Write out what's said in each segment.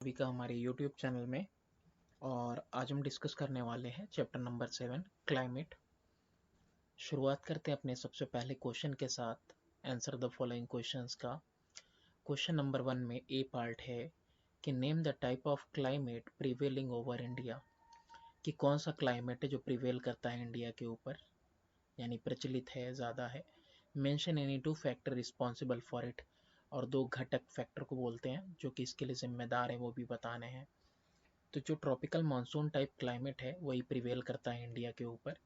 सभी का हमारे YouTube चैनल में। और आज हम डिस्कस करने वाले हैं चैप्टर नंबर 7 क्लाइमेट। शुरुआत करते हैं अपने सबसे पहले क्वेश्चन के साथ। आंसर द फॉलोइंग क्वेश्चंस का। क्वेश्चन नंबर 1 में ए पार्ट है कि name the type of climate prevailing over India, कि कौन सा क्लाइमेट है जो प्रिवेल करता है इंडिया के ऊपर, यानी प्रचलित है, ज़्यादा है। Mention any two factor responsible for it, और दो घटक फैक्टर को बोलते हैं जो कि इसके लिए जिम्मेदार है, वो भी बताने हैं। तो जो ट्रॉपिकल मानसून टाइप क्लाइमेट है वही प्रिवेल करता है इंडिया के ऊपर,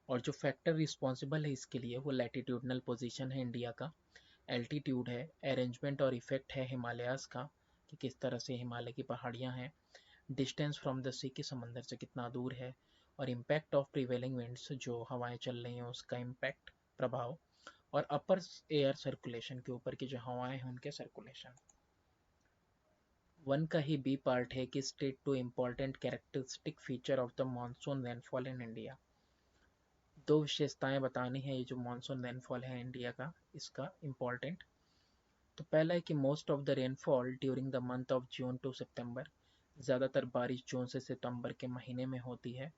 और जो फैक्टर रिस्पॉन्सिबल है इसके लिए वो लैटिट्यूडनल पोजीशन है इंडिया का, एल्टीट्यूड है, अरेंजमेंट और इफेक्ट है हिमालयाज का कि किस तरह से हिमालय की पहाड़ियाँ हैं, डिस्टेंस फ्रॉम द सी, कि समंदर से कितना दूर है, और इम्पैक्ट ऑफ प्रिवेलिंग विंड्स, जो हवाएं चल रही हैं उसका इम्पैक्ट, प्रभाव, और अपर एयर सर्कुलेशन के ऊपर की जो हवाएं हैं उनके सर्कुलेशन। 1 का ही बी पार्ट है कि state two important characteristic feature of the monsoon rainfall in India. दो विशेषताएं बतानी है ये जो मानसून रेनफॉल है इंडिया का, इसका इम्पोर्टेंट। तो पहला है कि most of the rainfall during the month of June to September, ज़्यादातर बारिश जून से सितंबर के महीने में होती है।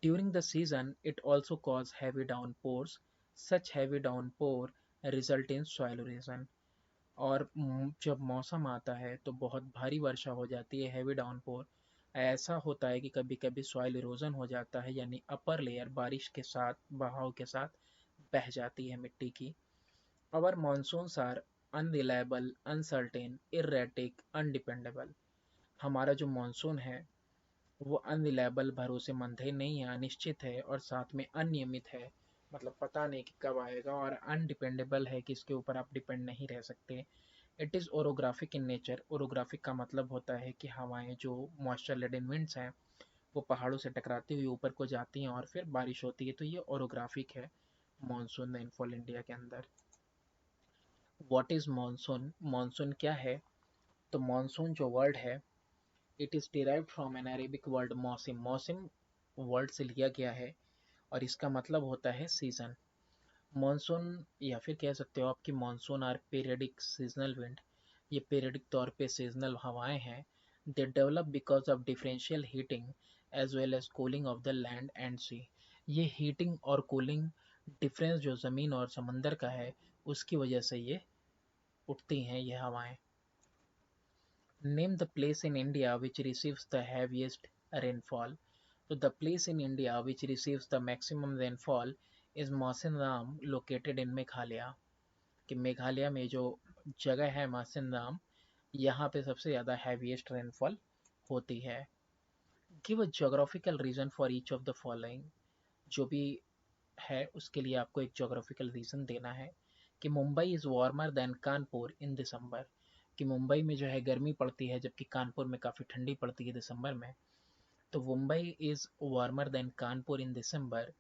During the season it also cause heavy downpours, such heavy downpour result in soil erosion, और जब मौसम आता है तो बहुत भारी वर्षा हो जाती है, हैवी डाउनपोर। ऐसा होता है कि कभी कभी सॉइल इरोजन हो जाता है, यानी अपर लेयर बारिश के साथ, बहाव के साथ बह जाती है मिट्टी की। और monsoons are unreliable, uncertain, erratic, undependable. हमारा जो मानसून है वो अनरिलायबल, भरोसेमंद है नहीं है, अनिश्चित है, और साथ में अनियमित है, मतलब पता नहीं कि कब आएगा, और अनडिपेंडेबल है कि इसके ऊपर आप डिपेंड नहीं रह सकते। It is orographic in nature. Orographic का मतलब होता है कि हवाएं जो मॉइस्चर लेडन विंड्स हैं वो पहाड़ों से टकराती हुई ऊपर को जाती हैं और फिर बारिश होती है, तो ये ओरोग्राफिक है मानसून रेनफॉल इंडिया के अंदर। What is monsoon? मानसून क्या है? तो मानसून जो वर्ड है, it is derived from an Arabic word मौसिम। मौसिम वर्ड से लिया गया है और इसका मतलब होता है सीजन। मानसून, या फिर कह सकते हो आप कि monsoon are periodic seasonal wind. ये पीरियडिक तौर पे सीजनल हवाएं हैं। They develop because of differential heating as well as cooling of the land and sea. ये हीटिंग और कूलिंग डिफरेंस जो ज़मीन और समंदर का है उसकी वजह से ये उठती हैं ये हवाएं। Name the place in India which receives the heaviest rainfall. तो the place in India which receives the maximum rainfall is Mawsynram located in Meghalaya, कि मेघालय में जो जगह है मासिनराम, यहाँ पे सबसे ज़्यादा हैवीएस्ट रेनफॉल होती है। Give a geographical region for each of the following. जो भी है उसके लिए आपको एक जोग्राफिकल रीजन देना है कि Mumbai is warmer than Kanpur in December, कि मुंबई में जो है गर्मी पड़ती है जबकि कानपुर में काफ़ी ठंडी पड़ती है दिसंबर में। तो Mumbai is warmer than Kanpur in December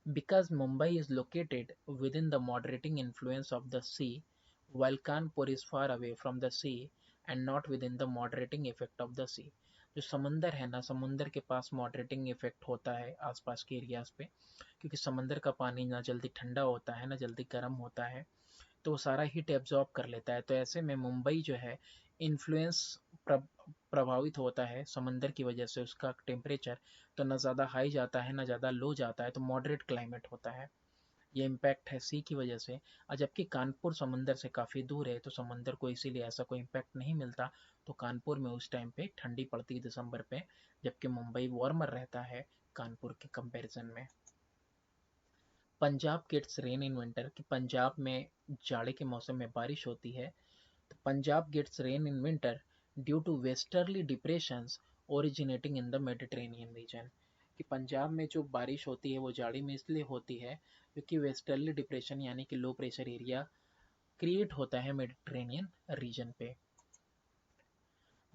because Mumbai is located within the moderating influence of the sea, while Kanpur is far away from the sea and not within the moderating effect of the sea. जो समंदर है ना, समुंदर के पास moderating effect होता है आसपास के एरियाज पे, क्योंकि समंदर का पानी ना जल्दी ठंडा होता है ना जल्दी गर्म होता है, तो वो सारा हीट एब्जॉर्ब कर लेता है। तो ऐसे में मुंबई जो है इन्फ्लुएंस प्रभावित होता है समंदर की वजह से, उसका टेम्परेचर तो ना ज़्यादा हाई जाता है ना ज़्यादा लो जाता है, तो मॉडरेट क्लाइमेट होता है। ये इम्पैक्ट है सी की वजह से। और जबकि कानपुर समंदर से काफ़ी दूर है तो समंदर को इसीलिए ऐसा कोई इम्पैक्ट नहीं मिलता, तो कानपुर में उस टाइम पे ठंडी पड़ती है दिसंबर पे, जबकि मुंबई वार्मर रहता है कानपुर के कंपैरिजन में। Punjab gets rain in winter, कि पंजाब में जाड़े के मौसम में बारिश होती है। तो Punjab gets rain in winter due to westerly depressions originating in the Mediterranean region, कि पंजाब में जो बारिश होती है वो जाड़ी में इसलिए होती है क्योंकि वेस्टर्ली डिप्रेशन यानी कि लो प्रेशर एरिया क्रिएट होता है मेडिटेरेनियन रीजन पे।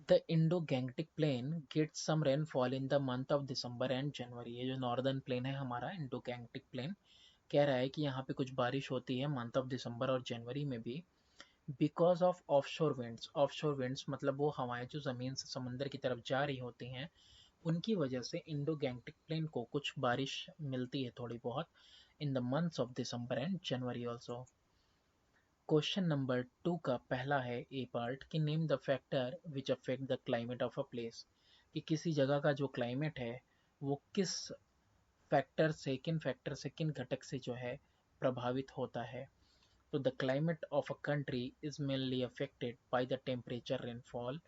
The Indo Gangetic plain gets some rainfall in the month of December and January. ये जो नॉर्दर्न प्लेन है हमारा इंडो गैंगटिक प्लेन, कह रहा है कि यहाँ पे कुछ बारिश होती है मंथ ऑफ दिसंबर और जनवरी में भी, because of offshore winds. Offshore winds मतलब वो हवाएं जो ज़मीन से समंदर की तरफ जा रही होती हैं, उनकी वजह से इंडो गैंगटिक प्लेन को कुछ बारिश मिलती है थोड़ी बहुत in the months of December and January also. Question number 2 का पहला है ए पार्ट कि name the factor which affect the climate of a place, कि किसी जगह का जो क्लाइमेट है वो किन फैक्टर से किन घटक से जो है प्रभावित होता है। तो the climate of a country is mainly affected by the temperature, rainfall,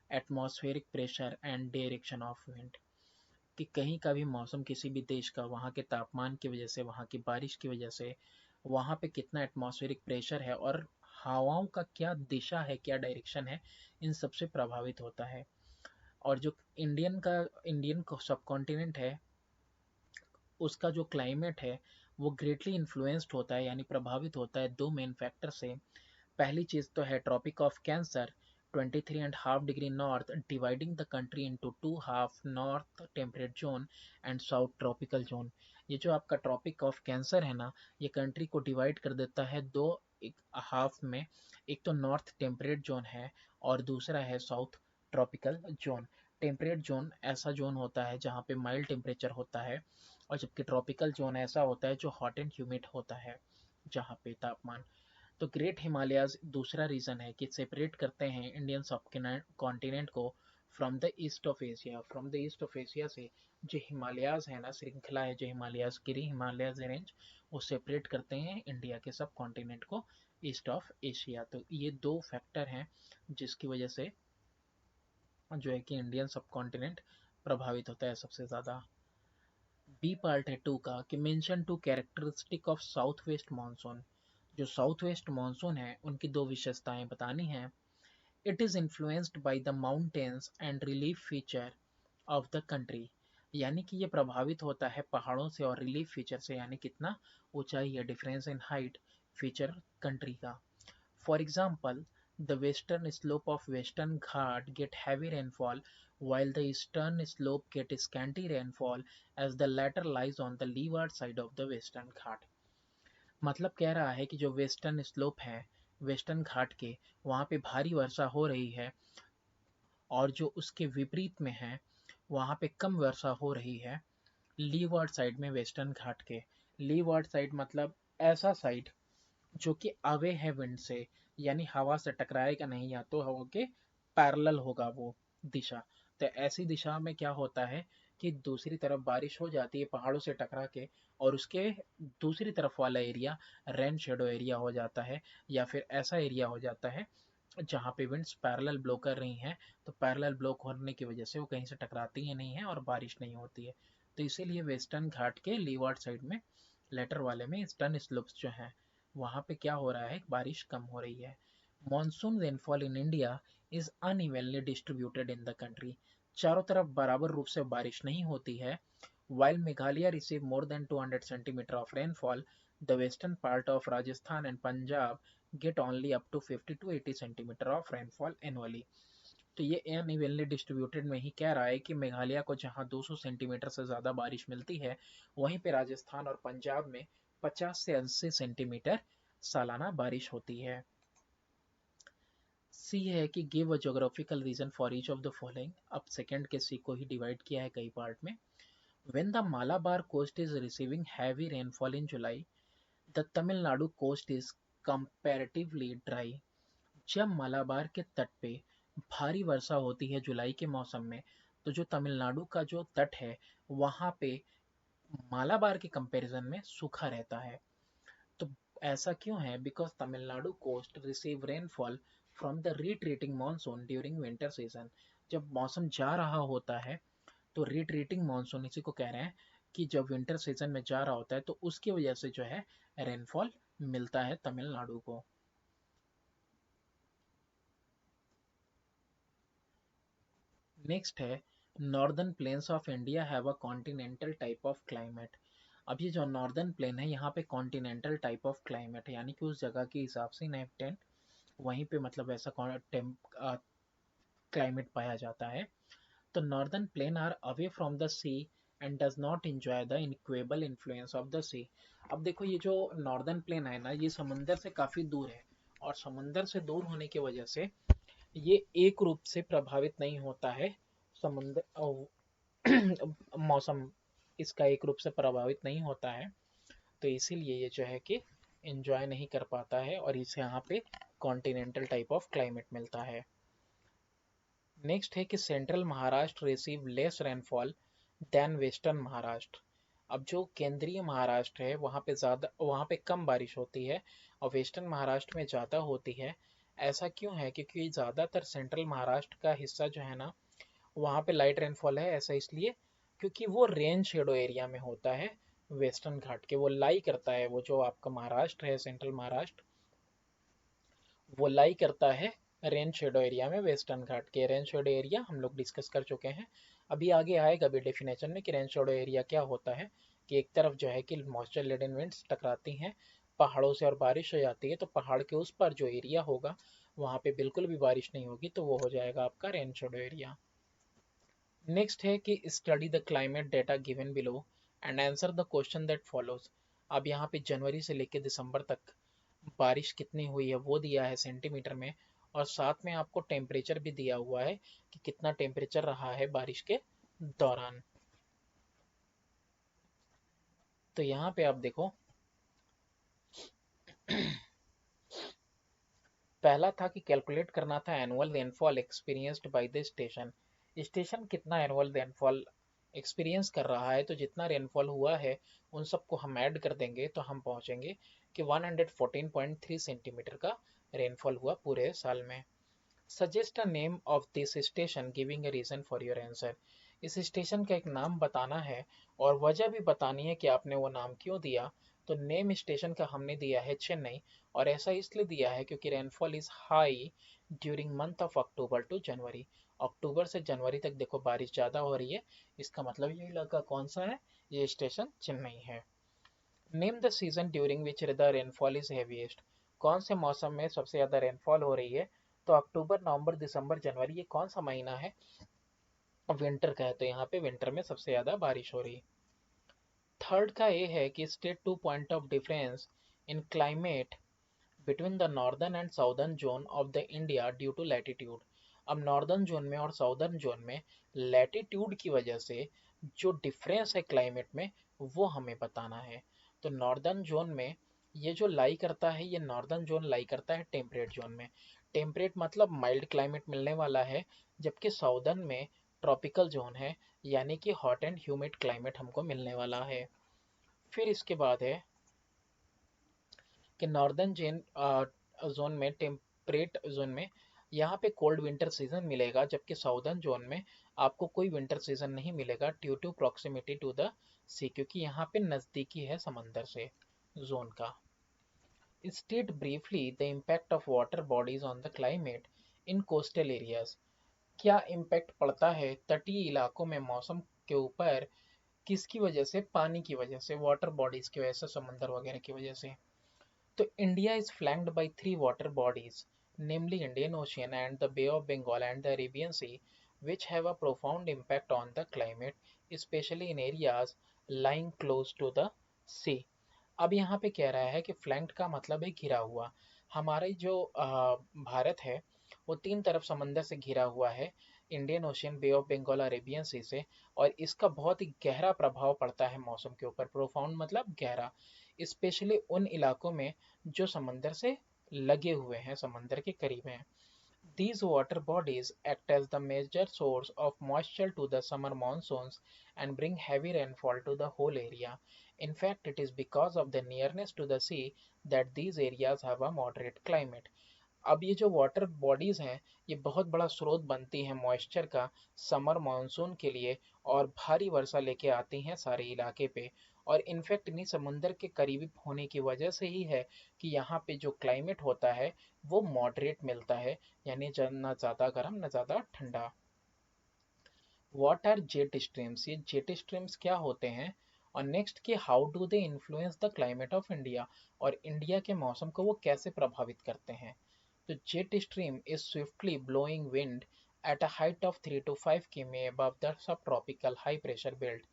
atmospheric pressure and direction of wind. कि कहीं का भी मौसम किसी भी देश का वहाँ के तापमान की वजह से, वहाँ की बारिश की वजह से, वहाँ पे कितना एटमॉस्फेरिक प्रेशर है और हवाओं का क्या दिशा है, क्या डायरेक्शन है, इन सबसे प्रभावित होता है। और जो इंडियन सब कॉन्टिनेंट है उसका जो क्लाइमेट है वो ग्रेटली इन्फ्लुएंस्ड होता है, यानी प्रभावित होता है दो मेन फैक्टर से। पहली चीज तो है Tropic of Cancer 23.5 degree north dividing the country into two half, north temperate zone and south tropical zone. ये जो आपका ट्रॉपिक ऑफ कैंसर है ना, ये कंट्री को डिवाइड कर देता है दो एक हाफ में। एक तो नॉर्थ टेम्परेट जोन है और दूसरा है south tropical zone. Temperate zone ऐसा जोन होता है जहाँ पे माइल्ड टेम्परेचर होता है, और जबकि ट्रॉपिकल जोन ऐसा होता है जो हॉट एंड ह्यूमिड होता है, जहाँ पे तापमान। तो ग्रेट हिमालयाज दूसरा रीजन है कि सेपरेट करते हैं इंडियन सब कॉन्टिनेंट को from the east of Asia. From the east of Asia से जो हिमालयाज है ना, श्रृंखला है जो हिमालयाज गिरी हिमालयाज रेंज, वो सेपरेट करते हैं इंडिया के सब कॉन्टिनेंट को ईस्ट ऑफ एशिया। तो ये दो फैक्टर हैं जिसकी वजह से जो है कि इंडियन सब कॉन्टिनेंट प्रभावित होता है सबसे ज़्यादा। बी पार्ट है 2 का कि mention two characteristic of south west monsoon. जो साउथ वेस्ट मानसून है उनकी दो विशेषताएं बतानी है। It is influenced by the mountains and relief feature of the country, यानी कि ये प्रभावित होता है पहाड़ों से और रिलीफ फीचर से, यानी कितना ऊंचाई है, difference in height feature country का। For example, the western slope of Western Ghat get heavy rainfall while the eastern slope get scanty rainfall as the latter lies on the leeward side of the Western Ghat। मतलब कह रहा है कि जो western slope है western घाट के, वहाँ पे भारी वर्षा हो रही है, और जो उसके विपरीत में है वहाँ पे कम वर्षा हो रही है लीवर्ड साइड में वेस्टर्न घाट के। लीवर्ड साइड मतलब ऐसा साइड जो कि अवे है विंड से, यानी हवा से टकराएगा नहीं, या तो हवा के पैरेलल होगा वो दिशा। तो ऐसी दिशा में क्या होता है कि दूसरी तरफ बारिश हो जाती है पहाड़ों से टकरा के, और उसके दूसरी तरफ वाला एरिया रेन शेडो एरिया हो जाता है, या फिर ऐसा एरिया हो जाता है जहाँ पे विंड्स पैरेलल ब्लो कर रही हैं। तो पैरेलल ब्लो होने की वजह से वो कहीं से टकराती ही नहीं है और बारिश नहीं होती है। तो इसीलिए वेस्टर्न घाट के लीवार्ड साइड में, लेटर वाले में, ईस्टर्न स्लोप्स जो हैं वहाँ पे क्या हो रहा है, बारिश कम हो रही है। Monsoon rainfall in India is unevenly distributed in the country. चारों तरफ बराबर रूप से बारिश नहीं होती है। While Meghalaya receive more than 200 centimeter of rainfall, the western part of Rajasthan and Punjab get only up to 50 to 80 centimeter of rainfall annually। तो ये अनइवनली डिस्ट्रीब्यूटेड में ही कह रहा है कि मेघालय को जहां 200 सेंटीमीटर से ज़्यादा बारिश मिलती है, वहीं पे राजस्थान और पंजाब में 50 से 80 सेंटीमीटर सालाना बारिश होती है। सी है कि give a geographical reason for each of the following. अब सेकंड के सी को ही डिवाइड किया है कई पार्ट में। When the Malabar coast is receiving heavy rainfall in July, the Tamil Nadu coast is comparatively dry। जब मालाबार के तट पे भारी वर्षा होती है जुलाई के मौसम में, तो जो तमिलनाडु का जो तट है वहाँ पे मालाबार के कंपैरिजन में सूखा रहता है। तो ऐसा क्यों है? Because Tamil Nadu coast receive rainfall from the retreating monsoon during winter season. जब मौसम जा रहा होता है तो रिट्रीटिंग मानसून इसी को कह रहे हैं, कि जब विंटर सीजन में जा रहा होता है तो उसकी वजह से जो है रेनफॉल मिलता है तमिलनाडु को। नेक्स्ट है northern plains of India have a continental type of climate. अब ये जो नॉर्दर्न प्लेन है यहाँ पे कॉन्टिनेंटल टाइप ऑफ क्लाइमेट है, यानी कि उस जगह के हिसाब से इनहेबिटेंट वहीं पे मतलब ऐसा क्लाइमेट पाया जाता है। तो northern plain are away from the sea and does not enjoy the equable influence of the sea. अब देखो ये जो नॉर्दर्न प्लेन है ना, ये समुंदर से काफी दूर है, और समुंदर से दूर होने की वजह से ये एक रूप से प्रभावित नहीं होता है। समुंदर मौसम इसका एक रूप से प्रभावित नहीं होता है। तो इसीलिए ये जो है कि इंजॉय नहीं कर पाता है और इसे यहाँ पे कॉन्टिनेंटल टाइप ऑफ क्लाइमेट मिलता है। नेक्स्ट है कि central Maharashtra receive less rainfall than western Maharashtra. अब जो केंद्रीय महाराष्ट्र है वहाँ पे कम बारिश होती है और वेस्टर्न महाराष्ट्र में ज़्यादा होती है। ऐसा क्यों है? क्योंकि ज़्यादातर सेंट्रल महाराष्ट्र का हिस्सा जो है ना, वहाँ पे लाइट रेनफॉल है। ऐसा इसलिए क्योंकि वो रेन शेडो एरिया में होता है वेस्टर्न घाट के। वो लाई करता है, वो जो आपका महाराष्ट्र है सेंट्रल महाराष्ट्र, वो लाई करता है रेन शेडो एरिया में। वेस्टर्न घाट के रेन शेडो एरिया हम लोग डिस्कस कर चुके हैं। अभी आगे आएगा भी डेफिनेशन में कि रेन शेडो एरिया क्या होता है। कि एक तरफ जो है कि मॉइस्चर लेडन विंड्स टकराती हैं पहाड़ों से और बारिश हो जाती है, तो पहाड़ के उस पर जो एरिया होगा वहाँ पे बिल्कुल भी बारिश नहीं होगी, तो वो हो जाएगा आपका रेन शेडो एरिया। नेक्स्ट है कि study the climate data given below and answer the question that follows. अब यहाँ पे जनवरी से लेकर दिसंबर तक बारिश कितनी हुई है वो दिया है सेंटीमीटर में, और साथ में आपको टेम्परेचर भी दिया हुआ है कि कितना टेम्परेचर रहा है बारिश के दौरान। तो यहाँ पे आप देखो, पहला था कि कैलकुलेट करना था annual rainfall experienced by the station. Station कितना एनुअल रेनफॉल एक्सपीरियंस कर रहा है, तो जितना रेनफॉल हुआ है उन सबको हम ऐड कर देंगे तो हम पहुंचेंगे कि 114.3 सेंटीमीटर का रेनफॉल हुआ पूरे साल में। Suggest a name of this station giving a reason for your answer. इस स्टेशन का एक नाम बताना है और वजह भी बतानी है कि आपने वो नाम क्यों दिया। तो नेम स्टेशन का हमने दिया है चेन्नई, और ऐसा इसलिए दिया है क्योंकि rainfall is high during month of October to January. अक्टूबर से जनवरी तक देखो बारिश ज़्यादा हो रही है, इसका मतलब ये इलाका कौन सा है? ये स्टेशन चेन्नई है। Name the season during which the rainfall is heaviest. कौन से मौसम में सबसे ज़्यादा रेनफॉल हो रही है? तो अक्टूबर, नवंबर, दिसंबर, जनवरी, ये कौन सा महीना है? विंटर का है, तो यहाँ पे विंटर में सबसे ज़्यादा बारिश हो रही है। थर्ड का ये है कि state two point of difference in climate between the northern and southern zone of the India due to latitude. अब नॉर्दर्न जोन में और साउदर्न जोन में लैटिट्यूड की वजह से जो डिफरेंस है क्लाइमेट में, वो हमें बताना है। तो नॉर्दर्न जोन में ये जो लाई करता है, ये नॉर्दर्न जोन लाई करता है टेम्परेट जोन में। टेम्परेट मतलब माइल्ड क्लाइमेट मिलने वाला है, जबकि साउदर्न में ट्रॉपिकल जोन है, यानी कि हॉट एंड ह्यूमिड क्लाइमेट हमको मिलने वाला है। फिर इसके बाद है कि नॉर्दर्न जोन में, टेम्परेट जोन में, यहाँ पे कोल्ड विंटर सीजन मिलेगा, जबकि साउदर्न जोन में आपको कोई विंटर सीजन नहीं मिलेगा due to proximity to the sea, क्योंकि यहाँ पे नज़दीकी है समंदर से जोन का। State briefly the impact of water bodies on the climate in coastal areas. क्या इम्पैक्ट पड़ता है तटीय इलाकों में मौसम के ऊपर? किसकी वजह से? पानी की वजह से, वाटर बॉडीज की वजह से, समंदर वगैरह की वजह से। तो India is flanked by three water bodies, namely Indian Ocean and the Bay of Bengal and the Arabian Sea, which have a profound impact on the climate, especially in areas lying close to the sea. अब यहाँ पे कह रहा है कि flanked का मतलब है घिरा हुआ। हमारे जो भारत है वो तीन तरफ समंदर से घिरा हुआ है, Indian Ocean, Bay of Bengal, Arabian Sea से, और इसका बहुत ही गहरा प्रभाव पड़ता है मौसम के ऊपर। प्रोफाउंड मतलब गहरा, स्पेशली उन इलाकों में जो समंदर से लगे हुए हैं, समंदर के करीब हैं। These water bodies act as the major source of moisture to the summer monsoons and bring heavy rainfall to the whole area. In fact, it is because of the nearness to the sea that these areas have a moderate climate. अब ये जो water bodies हैं, ये बहुत बड़ा स्रोत बनती हैं मॉइस्चर का समर मानसून के लिए, और भारी वर्षा लेके आती हैं सारे इलाके पे। और इनफैक्ट इन्हीं समुंदर के करीब होने की वजह से ही है कि यहाँ पे जो क्लाइमेट होता है वो मॉडरेट मिलता है, यानी ना ज़्यादा गर्म ना ज़्यादा ठंडा। What are jet streams? ये जेट स्ट्रीम्स क्या होते हैं? और नेक्स्ट कि how do they influence the climate of India? और इंडिया के मौसम को वो कैसे प्रभावित करते हैं? The jet stream is swiftly blowing wind at a height of 3 to 5 km above the subtropical high pressure belt.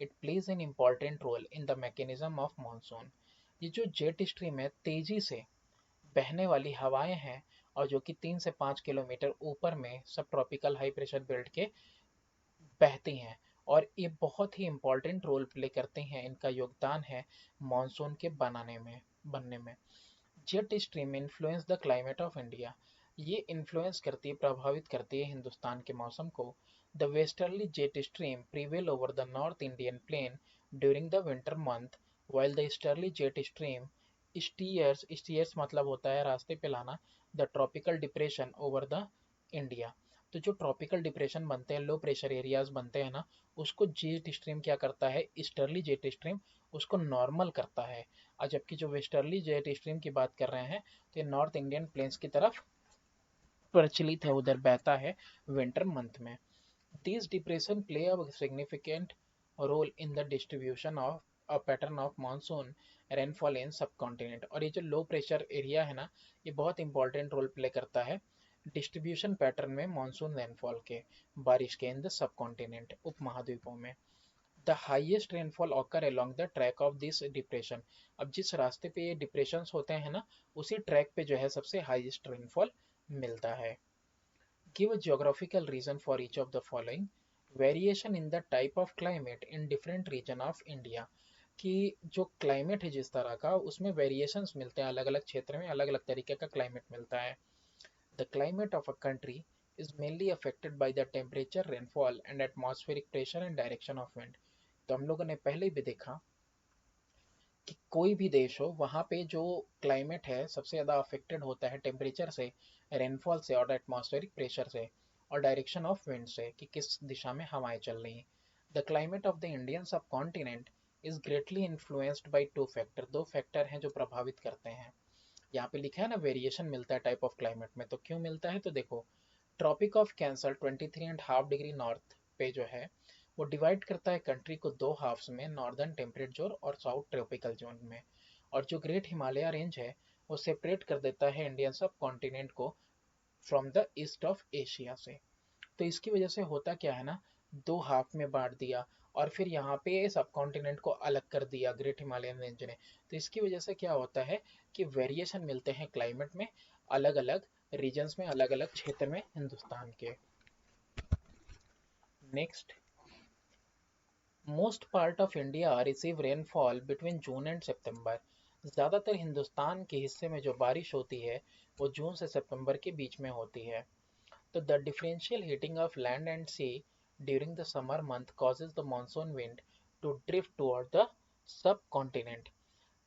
It plays an important role in the mechanism of monsoon. ये जो जेट स्ट्रीम है, तेजी से बहने वाली हवाएं हैं, और जो कि 3 से 5 किलोमीटर ऊपर में सब ट्रॉपिकल हाई प्रेशर बेल्ट के बहती हैं, और ये बहुत ही इम्पोर्टेंट रोल प्ले करते हैं। इनका योगदान है मानसून के बनाने में, बनने में। Jet stream influence the climate of India, ये इन्फ्लुएंस करती है, प्रभावित करती है हिंदुस्तान के मौसम को। The westerly jet stream prevail over the north Indian plain during the winter month, while the easterly jet stream stairs मतलब होता है रास्ते पे लाना, the tropical depression over the India. तो जो ट्रॉपिकल डिप्रेशन बनते हैं, लो प्रेशर एरियाज बनते हैं ना, उसको जेट स्ट्रीम क्या करता है, ईस्टर्ली जेट स्ट्रीम उसको नॉर्मल करता है। और जबकि जो वेस्टर्ली जेट स्ट्रीम की बात कर रहे हैं, तो ये नॉर्थ इंडियन प्लेन्स की तरफ प्रचलित है, उधर बहता है विंटर मंथ में। This depression play a significant role in the distribution of a pattern of monsoon rainfall in subcontinent. और ये जो लो प्रेशर एरिया है ना, ये बहुत इंपॉर्टेंट रोल प्ले करता है डिस्ट्रीब्यूशन पैटर्न में मानसून रेनफॉल के, बारिश के इन द सब कॉन्टिनेंट, उप महाद्वीपों में। The highest rainfall occur along the track of this depression, अब जिस रास्ते पे ये डिप्रेशंस होते हैं ना, उसी ट्रैक पे जो है सबसे हाईएस्ट रेनफॉल मिलता है। Give a geographical reason for each of the following. Variation in the type of climate in different region of India, कि जो क्लाइमेट है जिस तरह का, उसमें वेरिएशंस मिलते हैं, अलग अलग क्षेत्र में अलग अलग तरीके का क्लाइमेट मिलता है। The climate of a country is mainly affected by the temperature, rainfall and atmospheric pressure and direction of wind। तो हम लोगों ने पहले भी देखा कि कोई भी देश हो, वहाँ पे जो क्लाइमेट है सबसे ज़्यादा अफेक्टेड होता है टेम्परेचर से, रेनफॉल से और एटमॉस्फेरिक प्रेशर से और डायरेक्शन ऑफ विंड से, कि किस दिशा में हवाएं चल रही हैं। The climate of the Indian sub continent is greatly influenced by two factor, दो फैक्टर हैं जो प्रभावित करते हैं। यहाँ पे लिखा है ना वेरिएशन मिलता है टाइप ऑफ क्लाइमेट में, तो क्यों मिलता है, तो देखो Tropic of Cancer 23.5 degree north पे जो है, वो डिवाइड करता है कंट्री को दो हाफ्स में, नॉर्दर्न टेम्परेट जोन और साउथ ट्रॉपिकल जोन में। और जो ग्रेट हिमालय रेंज है, वो सेपरेट कर देता है इंडियन सब कॉन्टिनेंट को from the east of Asia से। तो इसकी वजह से होता क्या है ना, दो हाफ में बांट दिया और फिर यहाँ पे सब कॉन्टिनेंट को अलग कर दिया ग्रेट हिमालयन रेंज ने। तो इसकी वजह से क्या होता है कि वेरिएशन मिलते हैं क्लाइमेट में, अलग अलग रीजन्स में, अलग अलग क्षेत्र में हिंदुस्तान के। Next, most part of India receive rainfall between June and September, ज़्यादातर हिंदुस्तान के हिस्से में जो बारिश होती है वो जून से सितंबर के बीच में होती है। तो the differential heating of land and sea during the summer month causes the monsoon wind to drift toward the subcontinent.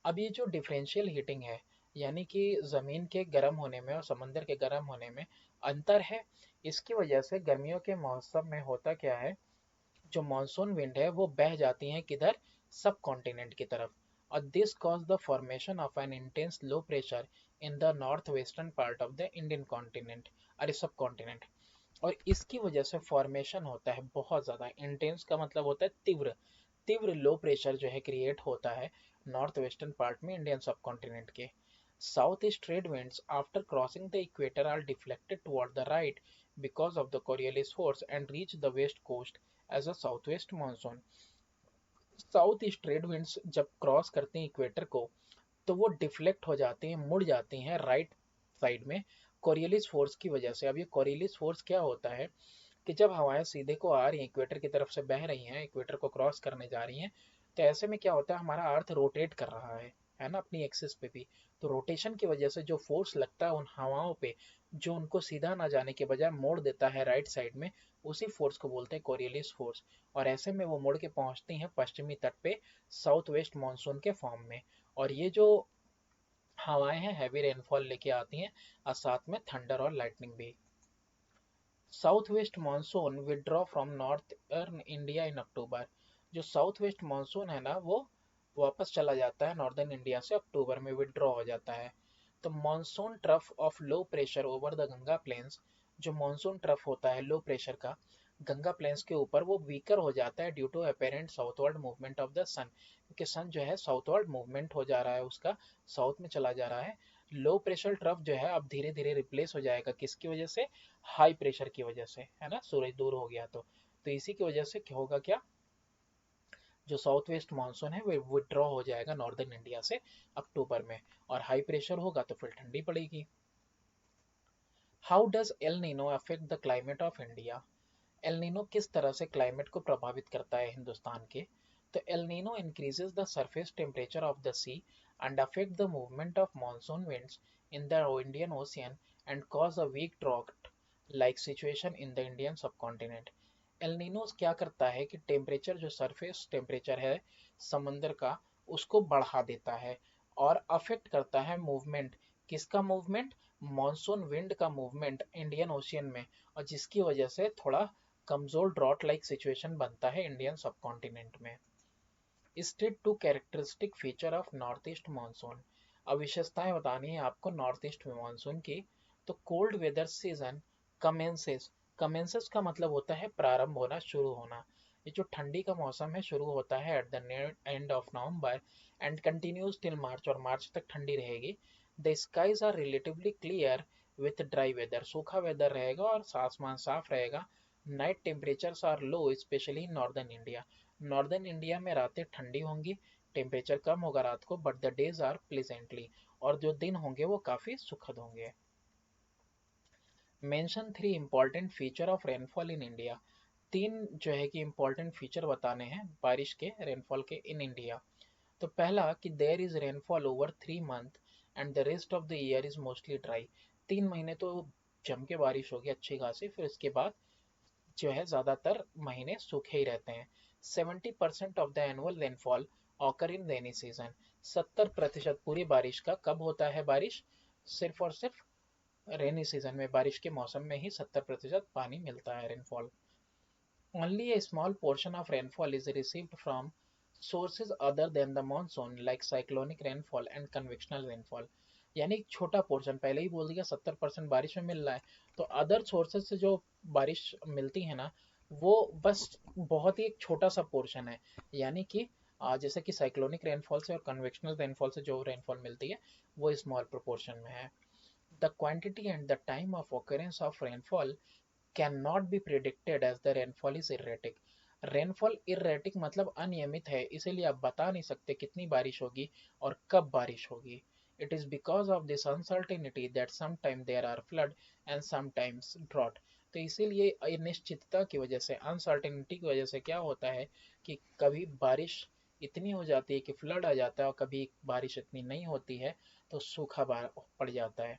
अब ये जो डिफरेंशियल हीटिंग है, यानी कि ज़मीन के गर्म होने में और समंदर के गर्म होने में अंतर है, इसकी वजह से गर्मियों के मौसम में होता क्या है, जो मानसून विंड है वो बह जाती हैं किधर, सब कॉन्टिनेंट की तरफ। और this cause the formation of N intense low pressure in the north western part of the Indian continent, अरे सब कॉन्टिनेंट। और इसकी वजह से फॉर्मेशन होता है बहुत ज़्यादा इंटेंस, का मतलब होता है तीव्र, तीव्र लो प्रेशर जो है क्रिएट होता है नॉर्थ वेस्टर्न पार्ट में इंडियन सब कॉन्टिनेंट के। South east trade winds after crossing the equator are deflected toward the right because of the Coriolis force and reach the west coast as a southwest monsoon। South east trade winds जब cross करते हैं equator को, तो वो deflect हो जाते हैं, मुड़ जाती हैं राइट साइड में कोरियलिस फोर्स की वजह से। अब ये कोरियलिस फोर्स क्या होता है कि जब हवाएं सीधे को आ रही हैं, इक्वेटर की तरफ से बह रही हैं, इक्वेटर को क्रॉस करने जा रही हैं, तो ऐसे में क्या होता है, हमारा अर्थ रोटेट कर रहा है ना, अपनी एक्सिस पे भी। तो रोटेशन की वजह से जो फोर्स लगता है उन हवाओं पे, जो उनको सीधा ना जाने के बजाय मोड़ देता है राइट साइड में, उसी फोर्स को बोलते हैं कोरियलिस फोर्स। और ऐसे में वो मुड़ के पहुंचती हैं पश्चिमी तट पे साउथ वेस्ट मानसून के फॉर्म में। और ये जो हवाएं हैं हैवी रेनफॉल लेके आती हैं, और साथ में थंडर और लाइटनिंग भी। South west monsoon withdraw from northern India in October, जो साउथ वेस्ट मानसून है ना, वो वापस चला जाता है नॉर्दर्न इंडिया से, अक्टूबर में विदड्रॉ हो जाता है। तो monsoon trough of low pressure over the Ganga plains, जो मानसून ट्रफ होता है लो प्रेशर का गंगा प्लेन्स के ऊपर, वो वीकर हो जाता है due to apparent southward movement of the sun, क्योंकि सन जो है साउथवर्ड मूवमेंट हो जा रहा है, उसका साउथ में चला जा रहा है। लो प्रेशर ट्रफ जो है अब धीरे धीरे रिप्लेस हो जाएगा, किसकी वजह से, हाई प्रेशर की वजह से, है ना, सूरज दूर हो गया तो इसी की वजह से क्या होगा, क्या, जो साउथ वेस्ट मानसून है वो विड्रॉ हो जाएगा नॉर्दर्न इंडिया से अक्टूबर में, और हाई प्रेशर होगा तो फिर ठंडी पड़ेगी। How does El Nino affect the climate of India, El Nino किस तरह से क्लाइमेट को प्रभावित करता है हिंदुस्तान के। तो El Nino increases the surface temperature of the sea and affect the movement of monsoon winds in the Indian Ocean and cause a weak drought like situation in the Indian subcontinent. El Nino क्या करता है कि temperature जो surface temperature है समंदर का उसको बढ़ा देता है और अफेक्ट करता है मूवमेंट। किसका मूवमेंट? मॉनसून विंड का मूवमेंट इंडियन ओशियन में, और जिसकी वजह से थोड़ा कमजोर ड्रॉट लाइक सिचुएशन बनता है इंडियन सबकॉन्टिनेंट में। State two characteristic feature of north east monsoon. अब विशेषताएं बतानी है आपको नॉर्थ ईस्ट में मानसून की। तो cold weather season commences, commences का मतलब होता है प्रारंभ होना, शुरू होना। ये जो ठंडी का मौसम है शुरू होता है at the end of November and continues till March, और मार्च तक ठंडी रहेगी। The skies are relatively clear with dry weather, सूखा वेदर रहेगा और आसमान साफ रहेगा। Night temperatures are low specially in northern India, northern India में रातें ठंडी होंगी, टेम्परेचर कम होगा रात को, but the days are pleasantly, और जो दिन होंगे वो काफी सुखद होंगे। Mention 3 important feature of rainfall in India. तीन जो है कि इंपॉर्टेंट फीचर बताने हैं बारिश के, रेनफॉल के इन इंडिया। तो पहला कि there is rainfall over 3 month and the rest of the year is mostly dry. 3 महीने तो जम के बारिश होगी अच्छी खासी, फिर उसके बाद जो है ज्यादातर महीने सूखे ही रहते हैं। 70% of the annual rainfall occur in rainy season. 70% पूरी बारिश का कब होता है बारिश? सिर्फ और सिर्फ रेनी सीजन में, बारिश के मौसम में ही 70% पानी मिलता है, rainfall. Only A small portion of rainfall is received from sources other than the monsoon like cyclonic rainfall and convectional rainfall. यानी एक छोटा पोर्शन, पहले ही बोल दिया 70% बारिश में मिल रहा है, तो अदर सोर्सेज से जो बारिश मिलती है ना वो बस बहुत ही एक छोटा सा पोर्शन है। यानी कि जैसे कि साइक्लोनिक रेनफॉल से और कन्वेक्शनल रेनफॉल से जो रेनफॉल मिलती है वो स्मॉल प्रोपोर्शन में है। The quantity and the time of occurrence of rainfall can not be predicted as the rainfall is erratic. Rainfall erratic मतलब अनियमित है, इसीलिए आप बता नहीं सकते कितनी बारिश होगी और कब बारिश होगी। It is because of this uncertainty that sometime there are flood and sometimes drought. तो इसीलिए अनिश्चितता की वजह से, अनसर्टेनिटी की वजह से क्या होता है कि कभी बारिश इतनी हो जाती है कि फ्लड आ जाता है और कभी बारिश इतनी नहीं होती है तो सूखा पड़ जाता है।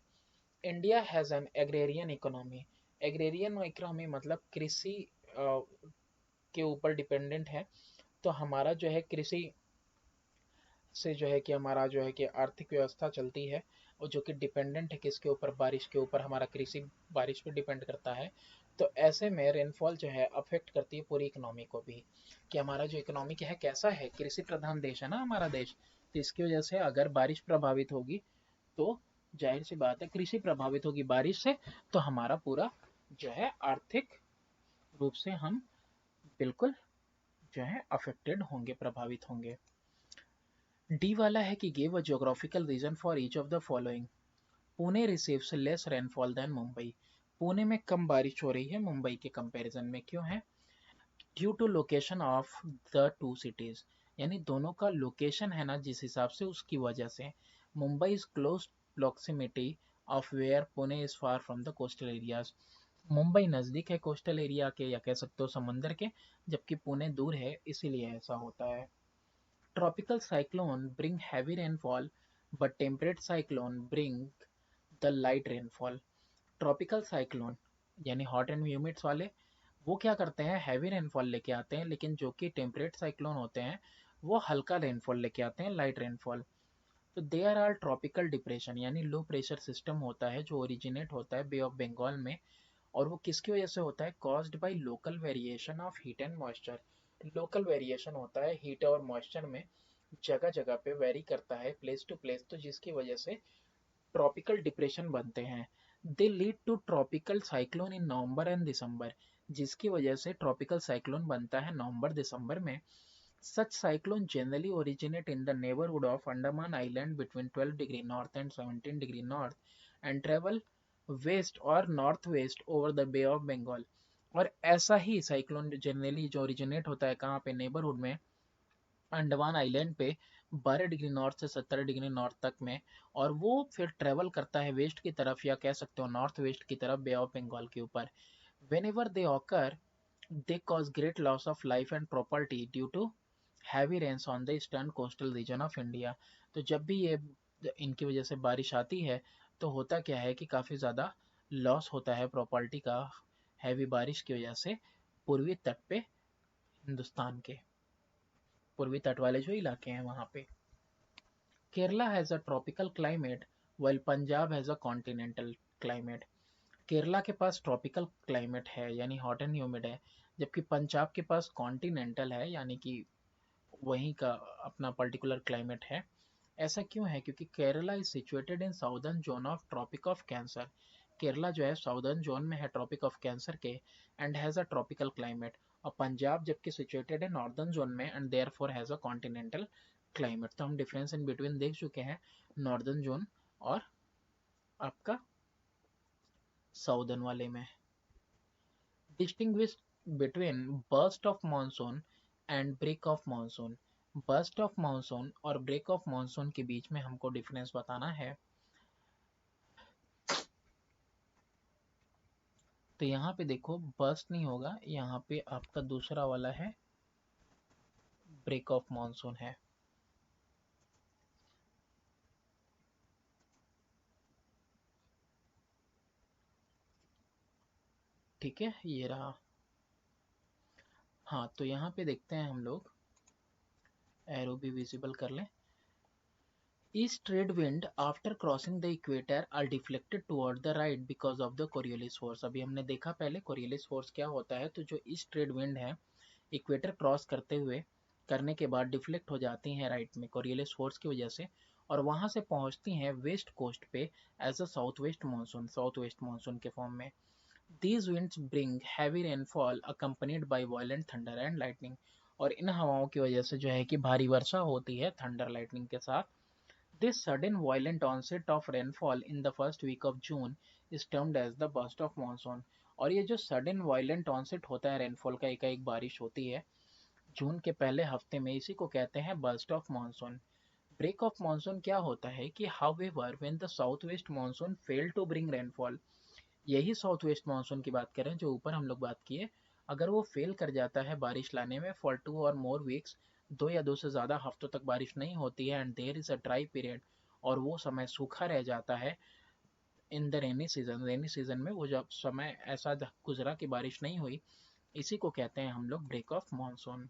India has an agrarian economy. Agrarian economy मतलब कृषि के ऊपर डिपेंडेंट है। तो हमारा जो है कृषि से जो है कि हमारा जो है कि आर्थिक व्यवस्था चलती है, और जो कि डिपेंडेंट है किसके ऊपर? बारिश के ऊपर। हमारा कृषि बारिश पे डिपेंड करता है। तो ऐसे में रेनफॉल जो है अफेक्ट करती है पूरी इकोनॉमी को भी, कि हमारा जो इकोनॉमी है कैसा है, कृषि प्रधान देश है ना हमारा देश, तो इसकी वजह से अगर बारिश प्रभावित होगी तो जाहिर सी बात है कृषि प्रभावित होगी बारिश से, तो हमारा पूरा जो है आर्थिक रूप से हम बिल्कुल जो है अफेक्टेड होंगे, प्रभावित होंगे। डी वाला है कि give a geographical reason for each of the following. Pune receives less rainfall than Mumbai. Pune में कम बारिश हो रही है मुंबई के कंपैरिजन में, क्यों है? Due to location of the two cities, यानी दोनों का लोकेशन है ना जिस हिसाब से, उसकी वजह से। Mumbai is close proximity of where Pune is far from the coastal areas. Mumbai नजदीक है कोस्टल एरिया के, या कह सकते हो समंदर के, जबकि पुणे दूर है, इसीलिए ऐसा होता है। Tropical cyclone bring heavy rainfall, but temperate cyclone bring the light rainfall. Tropical cyclone यानी हॉट एंड ह्यूमिड्स वाले, वो क्या करते हैं? हैवी रेनफॉल लेके आते हैं, लेकिन जो कि टेम्परेट साइक्लोन होते हैं वो हल्का रेनफॉल लेके आते हैं, लाइट रेनफॉल। तो देयर आर ट्रॉपिकल डिप्रेशन, यानी लो प्रेशर सिस्टम होता है जो ओरिजिनेट होता है बे ऑफ बंगाल में, और वो किसकी वजह से होता है? Caused by local variation of heat and moisture. Local variation होता है हीट और मॉइस्चर में, जगह जगह पे वेरी करता है प्लेस टू प्लेस, तो जिसकी वजह से ट्रॉपिकल डिप्रेशन बनते हैं। They lead to tropical cyclone in November and December, जिसकी वजह से ट्रॉपिकल साइक्लोन बनता है नवंबर दिसंबर में। Such cyclone generally originate in the neighbourhood of Andaman island between 12 degree north and 17 degree north and travel west और north west over the bay of Bengal. और ऐसा ही साइक्लोन जनरली जो ओरिजिनेट होता है कहाँ पे? नेबरहुड में, अंडमान आइलैंड पे 12 डिग्री नॉर्थ से 17 डिग्री नॉर्थ तक में, और वो फिर ट्रेवल करता है वेस्ट की तरफ, या कह सकते हो नॉर्थ वेस्ट की तरफ बे ऑफ बंगाल के ऊपर। When ever they occur they cause great loss of life and property due to heavy rains on the eastern coastal region of India. तो जब भी ये इनकी वजह से बारिश आती है तो होता क्या है कि काफ़ी ज़्यादा लॉस होता है प्रॉपर्टी का, हैवी बारिश की वजह से पूर्वी तट पे, हिंदुस्तान के पूर्वी तट वाले जो इलाके हैं वहाँ पे। Kerala has a tropical climate while Punjab has a continental climate. Kerala के पास ट्रॉपिकल क्लाइमेट है यानी हॉट एंड ह्यूमिड है, जबकि पंजाब के पास कॉन्टिनेंटल है यानी कि वहीं का अपना पर्टिकुलर क्लाइमेट है। ऐसा क्यों है? क्योंकि Kerala is situated in southern zone of Tropic of Cancer. Kerala जो है साउदर्न जोन में है ट्रॉपिक ऑफ कैंसर के, and has a tropical climate. और पंजाब जबकि सिचुएटेड है नॉर्दर्न जोन में and therefore has a continental climate. तो हम डिफरेंस इन बिटवीन देख चुके हैं, नॉर्दर्न जोन और आपका साउदर्न वाले में। Distinguish between burst of monsoon and break of monsoon. Burst of monsoon और ब्रेक ऑफ मानसून के बीच में हमको डिफरेंस बताना है। तो यहाँ पे देखो बर्स्ट नहीं होगा, यहाँ पे आपका दूसरा वाला है ब्रेक ऑफ मानसून है। ठीक है, ये रहा। हाँ, तो यहाँ पे देखते हैं हम लोग, एरो भी विजिबल कर लें। East trade wind after crossing the equator are deflected toward the right because of the Coriolis force। अभी हमने देखा पहले Coriolis force क्या होता है। तो जो ईस्ट ट्रेड विंड है इक्वेटर क्रॉस करते हुए करने के बाद डिफ्लेक्ट हो जाती हैं राइट में Coriolis force की वजह से, और वहां से पहुंचती हैं वेस्ट कोस्ट पे as a south west monsoon के फॉर्म में। These winds bring heavy rainfall accompanied by violent thunder and lightning। और इन हवाओं की वजह से जो है कि भारी वर्षा होती है थंडर लाइटनिंग के साथ। This sudden violent onset of rainfall in the first week of June is termed as the burst of monsoon। और ये जो सडन वायलेंट ऑनसेट होता है रेनफॉल का, एकाएक बारिश होती है जून के पहले हफ्ते में, इसी को कहते हैं burst of monsoon. Break of monsoon क्या होता है कि however when the south west monsoon fail to bring rainfall, यही साउथ वेस्ट मानसून की बात करें जो ऊपर हम लोग बात किए, अगर वो फेल कर जाता है बारिश लाने में फॉर 2 or more weeks, 2 या 2 से ज़्यादा हफ्तों तक बारिश नहीं होती है, and there is a dry period, और वो समय सूखा रह जाता है इन द रेनी सीजन में वो जब समय ऐसा गुजरा कि बारिश नहीं हुई, इसी को कहते हैं हम लोग ब्रेक ऑफ मानसून।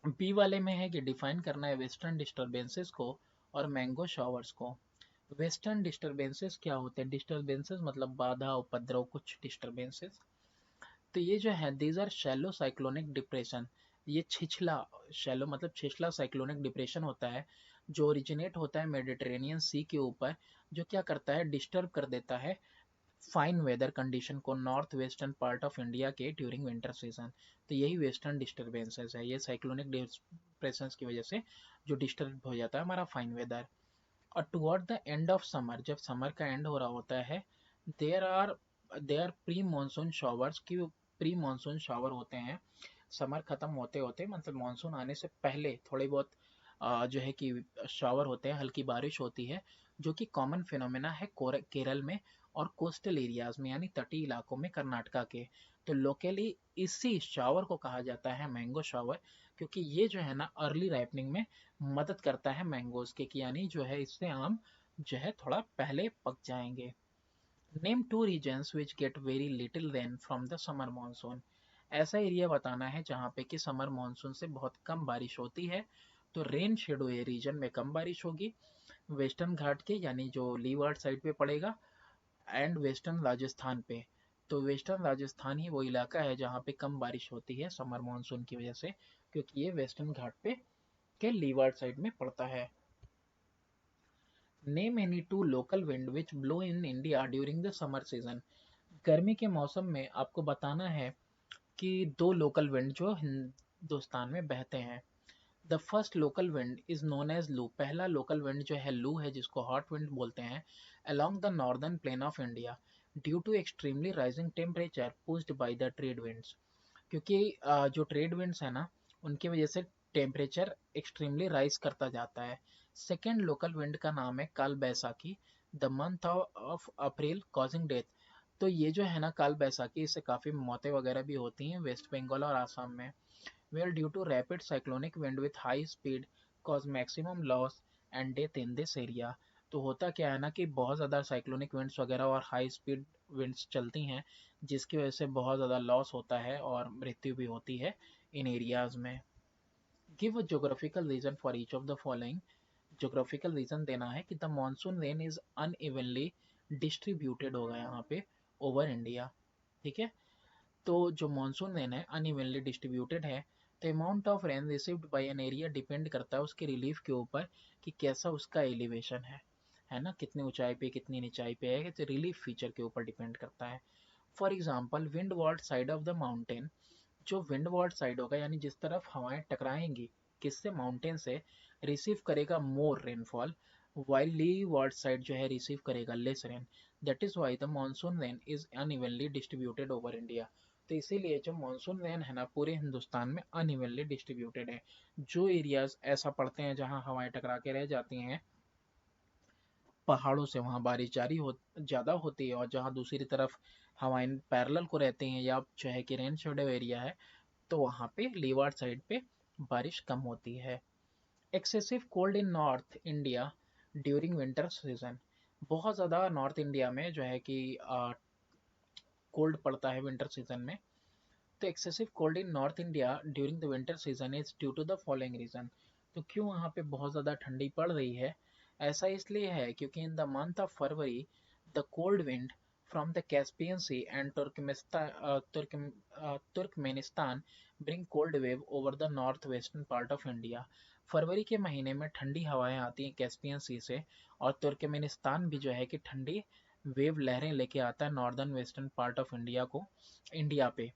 बी वाले में है कि डिफाइन करना है वेस्टर्न डिस्टर्बेंसेस को और मैंगो शॉवर्स को। वेस्टर्न डिस्टर्बेंसेस क्या होते हैं? डिस्टर्बेंसेस मतलब बाधा, उपद्रव, कुछ डिस्टर्बेंसेस। तो ये जो है these are shallow cyclonic depression. ये छिछला, शैलो मतलब छिछला साइक्लोनिक डिप्रेशन होता है जो ओरिजिनेट होता है मेडिटेरेनियन सी के ऊपर, जो क्या करता है डिस्टर्ब कर देता है फाइन वेदर कंडीशन को north western part of India के ड्यूरिंग विंटर सीजन। तो यही वेस्टर्न डिस्टर्बेंसेस है, ये साइक्लोनिक डिप्रेशन की वजह से जो डिस्टर्ब हो जाता है हमारा फाइन वेदर। और toward the end of summer, जब समर का एंड हो रहा होता है, there are there pre monsoon showers की, प्री मानसून शॉवर होते हैं समर खत्म होते होते, मतलब मानसून आने से पहले थोड़े बहुत जो है कि शावर होते हैं, हल्की बारिश होती है, जो कि कॉमन फिनोमेना है केरल में और कोस्टल एरियाज में यानी तटीय इलाकों में कर्नाटका के। तो लोकली इसी शावर को कहा जाता है मैंगो शावर, क्योंकि ये जो है ना अर्ली राइपनिंग में मदद करता है मैंगोज के, कि यानी जो है इससे आम जो है थोड़ा पहले पक जाएंगे। Name two reasons which get very little rain from the summer monsoon. ऐसा एरिया बताना है जहाँ पे कि समर मानसून से बहुत कम बारिश होती है। तो रेन शेडो ये रीजन में कम बारिश होगी, वेस्टर्न घाट के यानी जो लीवार्ड साइड पे पड़ेगा, एंड वेस्टर्न राजस्थान पे। तो वेस्टर्न राजस्थान ही वो इलाका है जहाँ पे कम बारिश होती है समर मानसून की वजह से, क्योंकि ये वेस्टर्न घाट पे के लीवार्ड साइड में पड़ता है। Name any two local wind which blow in India during the summer season. गर्मी के मौसम में आपको बताना है कि दो लोकल विंड जो हिंदुस्तान में बहते हैं। The first local wind is known as loo. पहला लोकल विंड जो है लू है, जिसको हॉट विंड बोलते हैं, along the northern plain of India due to extremely rising temperature pushed by the trade winds. क्योंकि जो ट्रेड विंड्स है ना उनकी वजह से टेम्परेचर एक्सट्रीमली राइज करता जाता है। सेकेंड लोकल विंड का नाम है काल Baisakhi, the month of April causing death. तो ये जो है ना काल बैसाखी, इससे काफ़ी मौतें वगैरह भी होती हैं वेस्ट बंगाल और आसाम में। Where due to rapid cyclonic wind with high speed cause maximum loss and death in this area. तो होता क्या है ना कि बहुत ज़्यादा साइक्लोनिक विंड्स वगैरह और हाई स्पीड विंड्स चलती हैं, जिसकी वजह से बहुत ज़्यादा लॉस होता है और मृत्यु भी होती है इन एरियाज़ में। Give a geographical region for each of the following. Geographical region देना है कि the monsoon rain is unevenly distributed होगा यहाँ पे ओवर इंडिया। ठीक है, तो जो मानसून रेन है अनइवनली डिस्ट्रीब्यूटेड है। तो amount of rain received by an area depend करता है उसके रिलीफ के ऊपर कि कैसा उसका एलिवेशन है ना, कितनी ऊंचाई पे कितनी निचाई पे है, तो रिलीफ फीचर के ऊपर डिपेंड करता है। For example wind ward side of the mountain, जो विंड वार्ड साइड होगा यानी जिस तरफ हवाएं टकराएंगी किससे, माउंटेन से, रिसीव करेगा मोर रेनफॉल, वाइल ली वार्ड साइड जो है रिसीव करेगा less rain. That is why the monsoon rain is unevenly distributed over India. तो इसीलिए जो मानसून रेन है ना पूरे हिंदुस्तान में अनइवनली डिस्ट्रीब्यूटेड है। जो एरियाज ऐसा पड़ते हैं जहां हवाएं टकरा के रह जाती हैं पहाड़ों से, वहाँ बारिश ज़्यादा होती है, और जहाँ दूसरी तरफ हवाएं पैरेलल को रहती हैं या जो है कि रेन शेडो एरिया है, तो वहाँ पे लीवार्ड साइड पे बारिश कम होती है। Excessive cold in north India during winter season, बहुत ज़्यादा नॉर्थ इंडिया में जो है कि कोल्ड पड़ता है विंटर सीजन में। तो excessive cold in north India during the winter season is due to the following reason. तो क्यों वहाँ पे बहुत ज़्यादा ठंडी पड़ रही है, ऐसा इसलिए है क्योंकि in the month of February the cold wind from the Caspian sea and Turkmenistan bring cold wave over the north western part of India. फरवरी के महीने में ठंडी हवाएं आती हैं कैस्पियन सी से, और तुर्कमेनिस्तान भी जो है कि ठंडी वेव लहरें लेके आता है northern western part of India पे।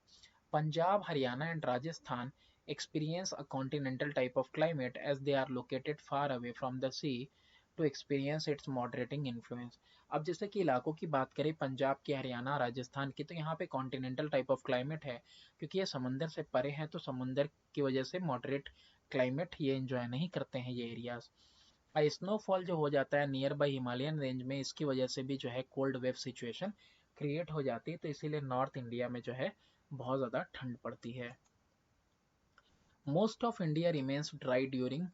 Punjab, Haryana, and Rajasthan experience a continental type of climate as they are located far away from the sea to experience its moderating influence. अब जैसे कि इलाकों की बात करें पंजाब की, हरियाणा, राजस्थान की, तो यहाँ पे कॉन्टिनेंटल टाइप ऑफ क्लाइमेट है क्योंकि ये समंदर से परे हैं, तो समंदर की वजह से मॉडरेट क्लाइमेट ये एंजॉय नहीं करते हैं ये एरियाज। स्नोफॉल जो हो जाता है नियर बाई हिमालयन रेंज में, इसकी वजह से भी जो है कोल्ड वेव सिचुएशन क्रिएट हो जाती है, तो इसीलिए नॉर्थ इंडिया में जो है बहुत ज़्यादा ठंड पड़ती है। Most of India remains dry during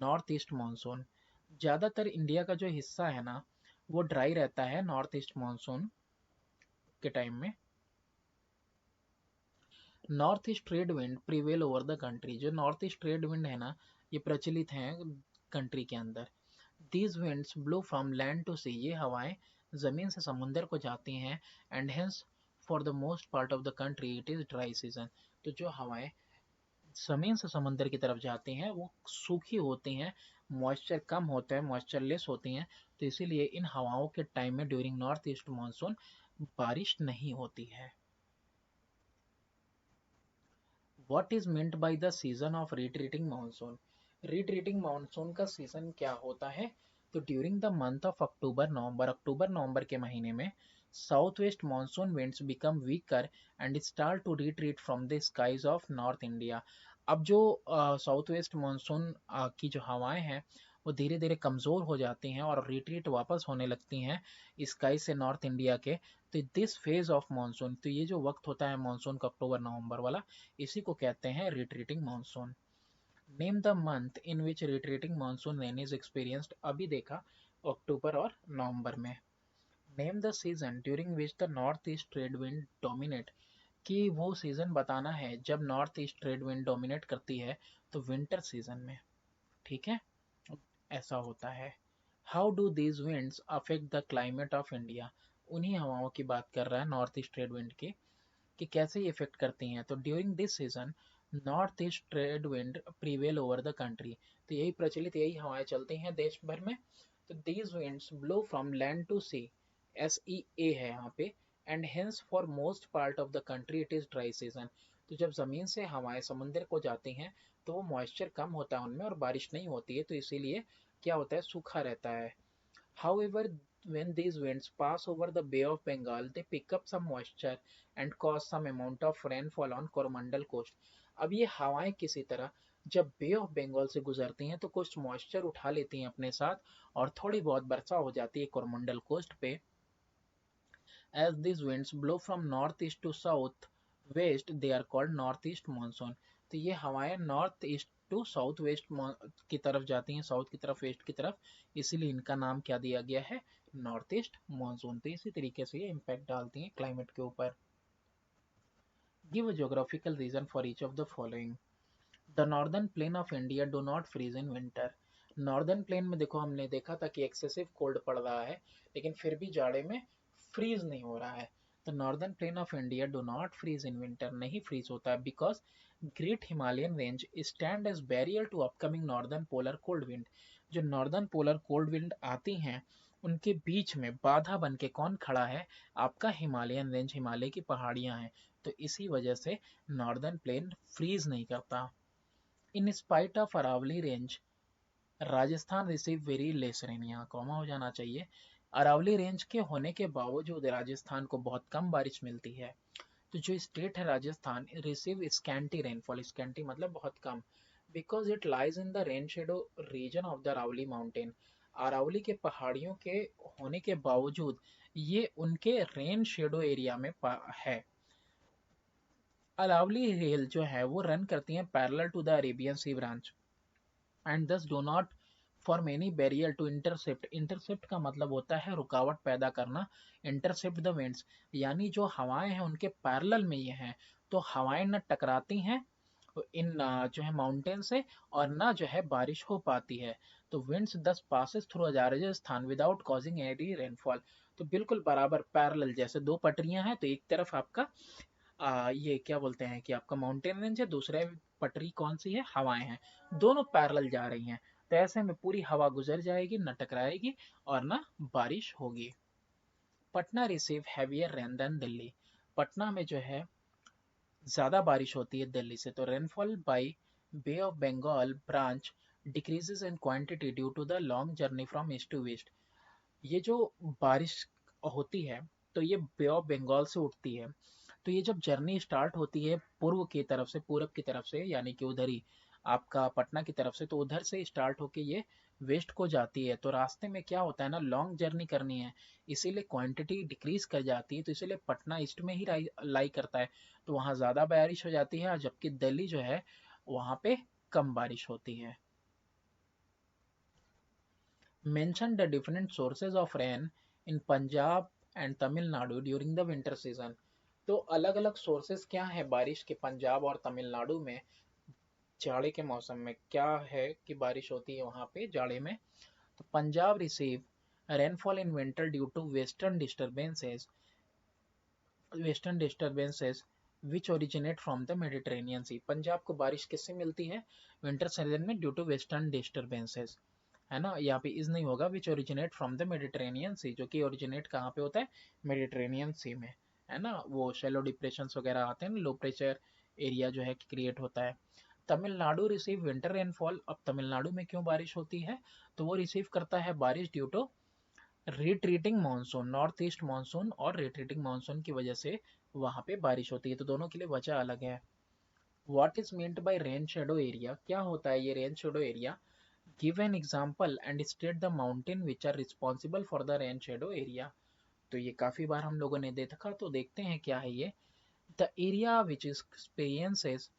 north east monsoon, ज़्यादातर इंडिया का जो हिस्सा है ना वो ड्राई रहता है नॉर्थ ईस्ट मानसून के टाइम में। North east trade wind prevail over the country, जो नॉर्थ ईस्ट ट्रेड विंड है ना ये प्रचलित हैं कंट्री के अंदर। These winds blow from land to sea, ये हवाएं जमीन से समुंदर को जाती हैं, and hence for the most part of the country it is dry season. तो जो हवाएं जमीन से समुंदर की तरफ जाती हैं वो सूखी होती हैं, मॉइस्चर कम होता है, मॉइस्चर लेस होती हैं, तो इसीलिए इन हवाओं के टाइम में ड्यूरिंग नॉर्थ ईस्ट मानसून बारिश नहीं होती है। What is meant by the season of retreating monsoon, retreating monsoon का सीजन क्या होता है, तो during the month of October November के महीने में south west monsoon winds become weaker and start to retreat from the skies of north India. अब जो साउथ वेस्ट मानसून की जो हवाएं हैं वो धीरे धीरे कमज़ोर हो जाती हैं और रिट्रीट वापस होने लगती हैं स्काई से नॉर्थ इंडिया के। तो दिस फेज ऑफ मानसून, तो ये जो वक्त होता है मानसून का अक्टूबर नवंबर वाला, इसी को कहते हैं retreating monsoon. Name the month in which retreating monsoon rain is experienced, अभी देखा अक्टूबर और नवंबर में। Name the season during which the north east trade wind dominate, कि वो सीजन बताना है जब north east trade wind dominate करती है, तो विंटर सीजन में। ठीक है, ऐसा होता है। How do these winds affect the climate of India, उन्हीं हवाओं की बात कर रहा है नॉर्थ ईस्ट ट्रेड विंड की, कि कैसे ये इफेक्ट करती हैं। तो during this season north east trade wind prevail over the country, तो यही प्रचलित यही हवाएं चलती हैं देश भर में। तो these winds blow from land to sea, SEA है यहाँ पे, and hence for most part of the country it is dry season. तो जब जमीन से हवाएं समुद्र को जाती हैं तो वो मॉइस्चर कम होता है उनमें और बारिश नहीं होती है, तो इसीलिए क्या होता है, सूखा रहता है। However, when these winds pass over the Bay of Bengal, they pick up some moisture and cause some amount of rainfall on Coromandel coast. अब ये हवाएं किसी तरह जब बे ऑफ बंगाल से गुजरती हैं तो कुछ मॉइस्चर उठा लेती हैं अपने साथ और थोड़ी बहुत वर्षा हो जाती है कोरोमंडल कोस्ट पे। As these winds blow from northeast to south west, they are called northeast monsoon. तो ये हवाएं north east to south west की तरफ जाती हैं, साउथ की तरफ, वेस्ट की तरफ, इसीलिए इनका नाम क्या दिया गया है, नॉर्थ ईस्ट मानसून। तो इसी तरीके से ये इम्पैक्ट डालती हैं क्लाइमेट के ऊपर। Give a geographical reason for each of the following. The northern plain of India do not freeze in winter. Northern plain में देखो हमने देखा था कि एक्सेसिव कोल्ड पड़ रहा है, लेकिन फिर भी जाड़े में फ्रीज नहीं हो रहा है। The northern plain of India do not freeze in winter, नहीं फ्रीज होता है, because great Himalayan range stand as barrier to upcoming northern polar cold wind. जो नॉर्दर्न पोलर कोल्ड विंड आती हैं उनके बीच में बाधा बन के कौन खड़ा है, आपका हिमालयन रेंज, हिमालय की पहाड़ियां हैं। तो इसी वजह से नॉर्दर्न प्लेन फ्रीज नहीं करता। In spite of Aravalli range Rajasthan receive very less rain, यहाँ कॉमा हो जाना चाहिए। अरावली रेंज के होने के बावजूद राजस्थान को बहुत कम बारिश मिलती है। तो जो स्टेट है Rajasthan receive scanty rainfall, scanty मतलब बहुत कम, because it lies in the rain shadow region of the Aravalli mountain. Aravalli के पहाड़ियों के होने के बावजूद ये उनके रेन शेडो एरिया में है। अरावली हिल जो है वो रन करती है parallel to the Arabian sea branch and thus do not form any barrier to intercept. Intercept का मतलब होता है रुकावट पैदा करना, इंटरसेप्ट द विंड्स, यानी जो हवाएं हैं उनके पैरेलल में ये हैं, तो हवाएं न टकराती हैं इन जो है माउंटेन से, और ना जो है बारिश हो पाती है। तो विंड्स दस passes through Rajasthan without causing any rainfall. तो बिल्कुल बराबर पैरेलल, जैसे दो पटरियां हैं तो एक तरफ आपका ये क्या बोलते हैं कि आपका माउंटेन रेंज है, दूसरे पटरी कौन सी है, हवाएं हैं, दोनों पैरेलल जा रही हैं। तो ऐसे में पूरी हवा गुजर जाएगी, न टकराएगी और ना बारिश होगी। Patna receive heavier rain than Delhi. Patna में जो है ज्यादा बारिश होती है दिल्ली से। तो rainfall by bay of Bengal branch decreases in quantity due to the long journey from east to west. ये जो बारिश होती है तो ये बे ऑफ बंगाल से उठती है, तो ये जब जर्नी स्टार्ट होती है पूर्व की तरफ से, पूरब की तरफ से, यानी कि उधर ही आपका पटना की तरफ से, तो उधर से स्टार्ट होके ये वेस्ट को जाती है। तो रास्ते में क्या होता है ना, लॉन्ग जर्नी करनी है, इसीलिए क्वांटिटी डिक्रीज कर जाती है, तो इसीलिए पटना ईस्ट में ही लाई करता है, तो वहाँ ज़्यादा बारिश हो जाती है, जबकि दिल्ली जो है वहाँ पे कम बारिश होती है। Mention the different sources of rain in Punjab and Tamil Nadu during the winter season। तो अलग अलग सोर्सेस क्या है बारिश के पंजाब और तमिलनाडु में जाड़े के मौसम में, क्या है कि बारिश होती है वहां पे जाड़े में। तो Punjab receive rainfall in winter due to western disturbances which originate from the Mediterranean sea. Punjab को बारिश किससे मिलती है विंटर सीजन में, ड्यू टू वेस्टर्न डिस्टर्बेंसेस, है ना, यहाँ पे इज नहीं होगा, which originate from the Mediterranean sea, जो कि ओरिजिनेट कहाँ पे होता है, मेडिटेरेनियन सी में, है ना, वो शेलो डिप्रेशन वगैरह आते हैं ना, लो प्रेशर एरिया जो है क्रिएट होता है। Tamil Nadu receive winter rainfall. अब तमिलनाडु में क्यों बारिश होती है, तो वो रिसीव करता है बारिश due to retreating monsoon, north east monsoon और रिट्रीटिंग मानसून की वजह से वहां पे बारिश होती है, तो दोनों के लिए वजह अलग है। What is meant by rain shadow area, क्या होता है ये rain shadow area. Give an example and state the mountain which are responsible for the rain shadow area. तो ये काफी बार हम लोगों ने देखा, तो देखते हैं क्या है ये। The area which experiences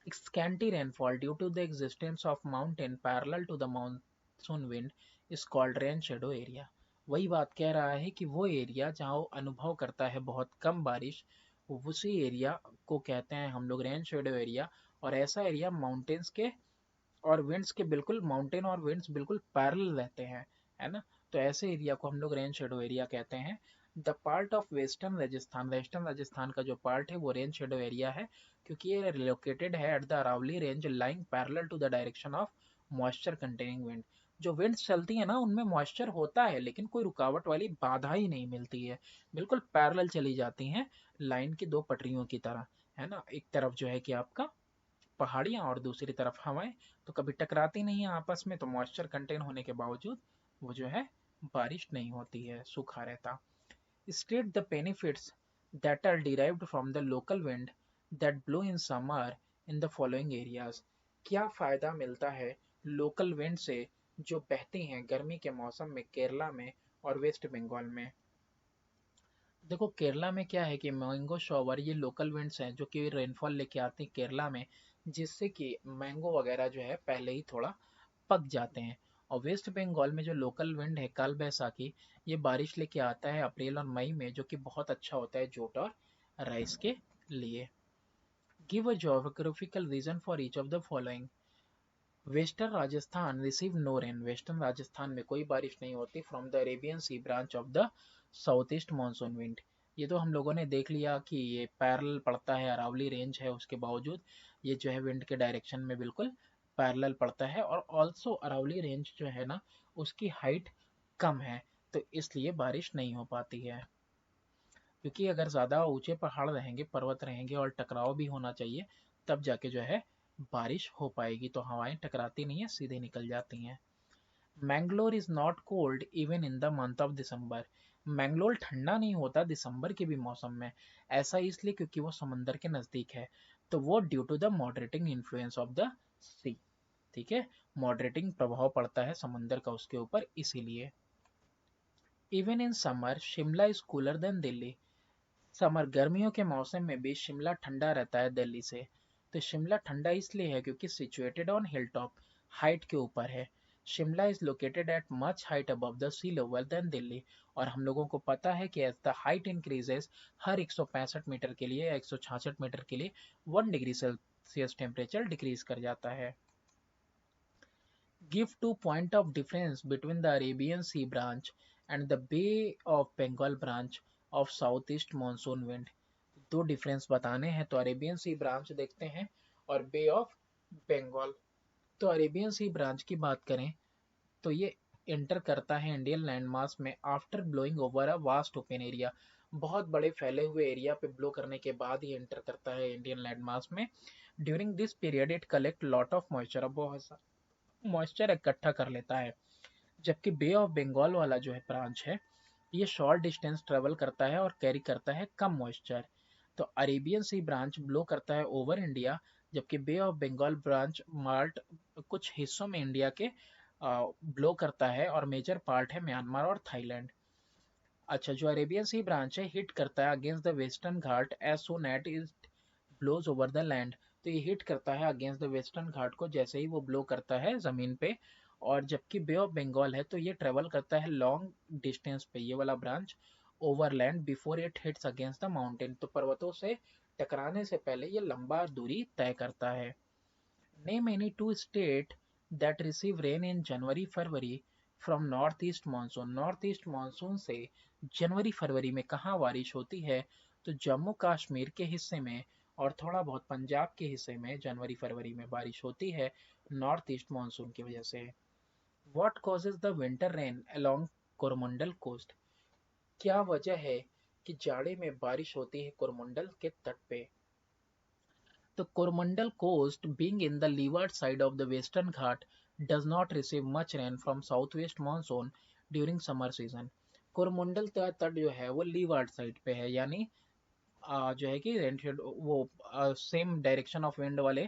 scanty rainfall due to the existence of mountain parallel to the monsoon wind is called rain shadow area। वही बात कह रहा है कि वो एरिया जहाँ वो अनुभव करता है बहुत कम बारिश, उसी एरिया को कहते हैं हम लोग रेन शेडो एरिया। और ऐसा एरिया माउंटेन्स के और विंड्स के बिल्कुल, माउंटेन और विंड्स बिल्कुल पैरेलल रहते हैं, है ना, तो ऐसे एरिया को हम लोग रेन शेडो एरिया कहते हैं। The part of western Rajasthan, western Rajasthan का जो पार्ट है वो रेन शेडो एरिया है, क्योंकि ये लोकेटेड है at the Aravalli range lying parallel to the direction of moisture containing wind. जो विंड्स चलती है ना उनमें मॉइस्चर होता है, लेकिन कोई रुकावट वाली बाधा ही नहीं मिलती है, बिल्कुल पैरेलल चली जाती हैं लाइन की दो पटरियों की तरह, है ना, एक तरफ जो है कि आपका पहाड़ियाँ और दूसरी तरफ हवाएं, तो कभी टकराती नहीं है आपस में, तो मॉइस्चर कंटेन होने के बावजूद वो जो है बारिश नहीं होती है, सूखा रहता। State the benefits that are derived from the local wind that blow in summer in the following areas. क्या फायदा मिलता है लोकल विंड से जो बहती हैं गर्मी के मौसम में केरला में और वेस्ट बंगाल में। देखो केरला में क्या है कि मैंगो शॉवर, ये लोकल विंड्स हैं जो कि रेनफॉल लेके आती हैं केरला में, जिससे कि मैंगो वगैरह जो है पहले ही थोड़ा पक जाते हैं। और वेस्ट बंगाल में जो लोकल विंड है काल बैसाखी, ये बारिश लेके आता है अप्रैल और मई में, जो कि बहुत अच्छा होता है जोट और राइस के लिए। Give a geographical reason for each of the following. Western Rajasthan receive no rain, western Rajasthan में कोई बारिश नहीं होती from the Arabian sea branch of the south east monsoon wind. ये तो हम लोगों ने देख लिया कि ये पैरेलल पड़ता है, अरावली रेंज है, उसके बावजूद ये जो है विंड के डायरेक्शन में बिल्कुल पैरेलल पड़ता है। और ऑल्सो अरावली रेंज जो है ना, उसकी हाइट कम है, तो इसलिए बारिश नहीं हो पाती है। क्योंकि अगर ज़्यादा ऊंचे पहाड़ रहेंगे, पर्वत रहेंगे और टकराव भी होना चाहिए, तब जाके जो है बारिश हो पाएगी। तो हवाएं टकराती नहीं है, सीधे निकल जाती हैं। Mangalore is not cold even in the month of दिसंबर। मैंगलोर ठंडा नहीं होता दिसंबर के भी मौसम में। ऐसा इसलिए क्योंकि वो समंदर के नजदीक है, तो वो due to the moderating influence of the sea. ठीक है, मॉडरेटिंग प्रभाव पड़ता है समंदर का उसके ऊपर, इसीलिए। Even in summer Shimla is cooler than Delhi. Summer गर्मियों के मौसम में भी शिमला ठंडा रहता है दिल्ली से। तो शिमला ठंडा इसलिए है क्योंकि situated on hill top, height के ऊपर है। Shimla is located at much height above the sea level than Delhi. और हम लोगों को पता है कि एज द हाइट इंक्रीजेस, हर 165 मीटर के लिए या 166 मीटर के लिए 1 डिग्री सेल्सियस टेम्परेचर डिक्रीज कर जाता है। Give two point of difference between the Arabian Sea branch and the Bay of Bengal branch of southeast monsoon wind। दो डिफरेंस बताने हैं, तो अरेबियन सी ब्रांच देखते हैं और बे ऑफ बंगाल। तो अरेबियन सी ब्रांच की बात करें तो ये एंटर करता है इंडियन लैंडमास में after blowing over a vast open area. बहुत बड़े फैले हुए एरिया पे ब्लो करने के बाद ये एंटर करता है इंडियन लैंडमास में। During this period it collect lot of moisture, अब बहुत मॉइस्चर इकट्ठा कर लेता है। जबकि बे ऑफ बंगाल वाला जो है ब्रांच है, ये शॉर्ट डिस्टेंस ट्रेवल करता है और कैरी करता है कम मॉइस्चर। तो अरेबियन सी ब्रांच ब्लो करता है ओवर इंडिया, जबकि बे ऑफ बंगाल ब्रांच मार्ट कुछ हिस्सों में इंडिया के ब्लो करता है, और मेजर पार्ट है म्यांमार और थाईलैंड। अच्छा, जो अरेबियन सी ब्रांच है हिट करता है against the western Ghat as soon at is blows over the land. तो ये हिट करता है अगेंस्ट द वेस्टर्न घाट को जैसे ही वो ब्लो करता है जमीन पे। और जबकि बे ऑफ बंगाल है तो ये ट्रेवल करता है लॉन्ग डिस्टेंस पे, ये वाला branch, overland before it hits against the mountain. तो पर्वतों से टकराने से पहले ये लंबा दूरी तय करता है। Name any two state that receive rain in January February from north east monsoon. North east monsoon से जनवरी फरवरी में कहाँ बारिश होती है? तो जम्मू कश्मीर के हिस्से में और थोड़ा बहुत पंजाब के हिस्से में जनवरी फरवरी में बारिश होती है, नॉर्थ ईस्ट मानसून की वजह से। What causes the winter rain along Coromandel coast. क्या वजह है कि जाड़े में बारिश होती है कोरोमंडल के तट पे? The Coromandel coast, being in the leeward side of the Western Ghat, does not receive much rain from southwest monsoon during summer season। Coromandel का तट जो है वो लीवार्ड साइड पे है, यानी जो है कि वो सेम डायरेक्शन ऑफ विंड वाले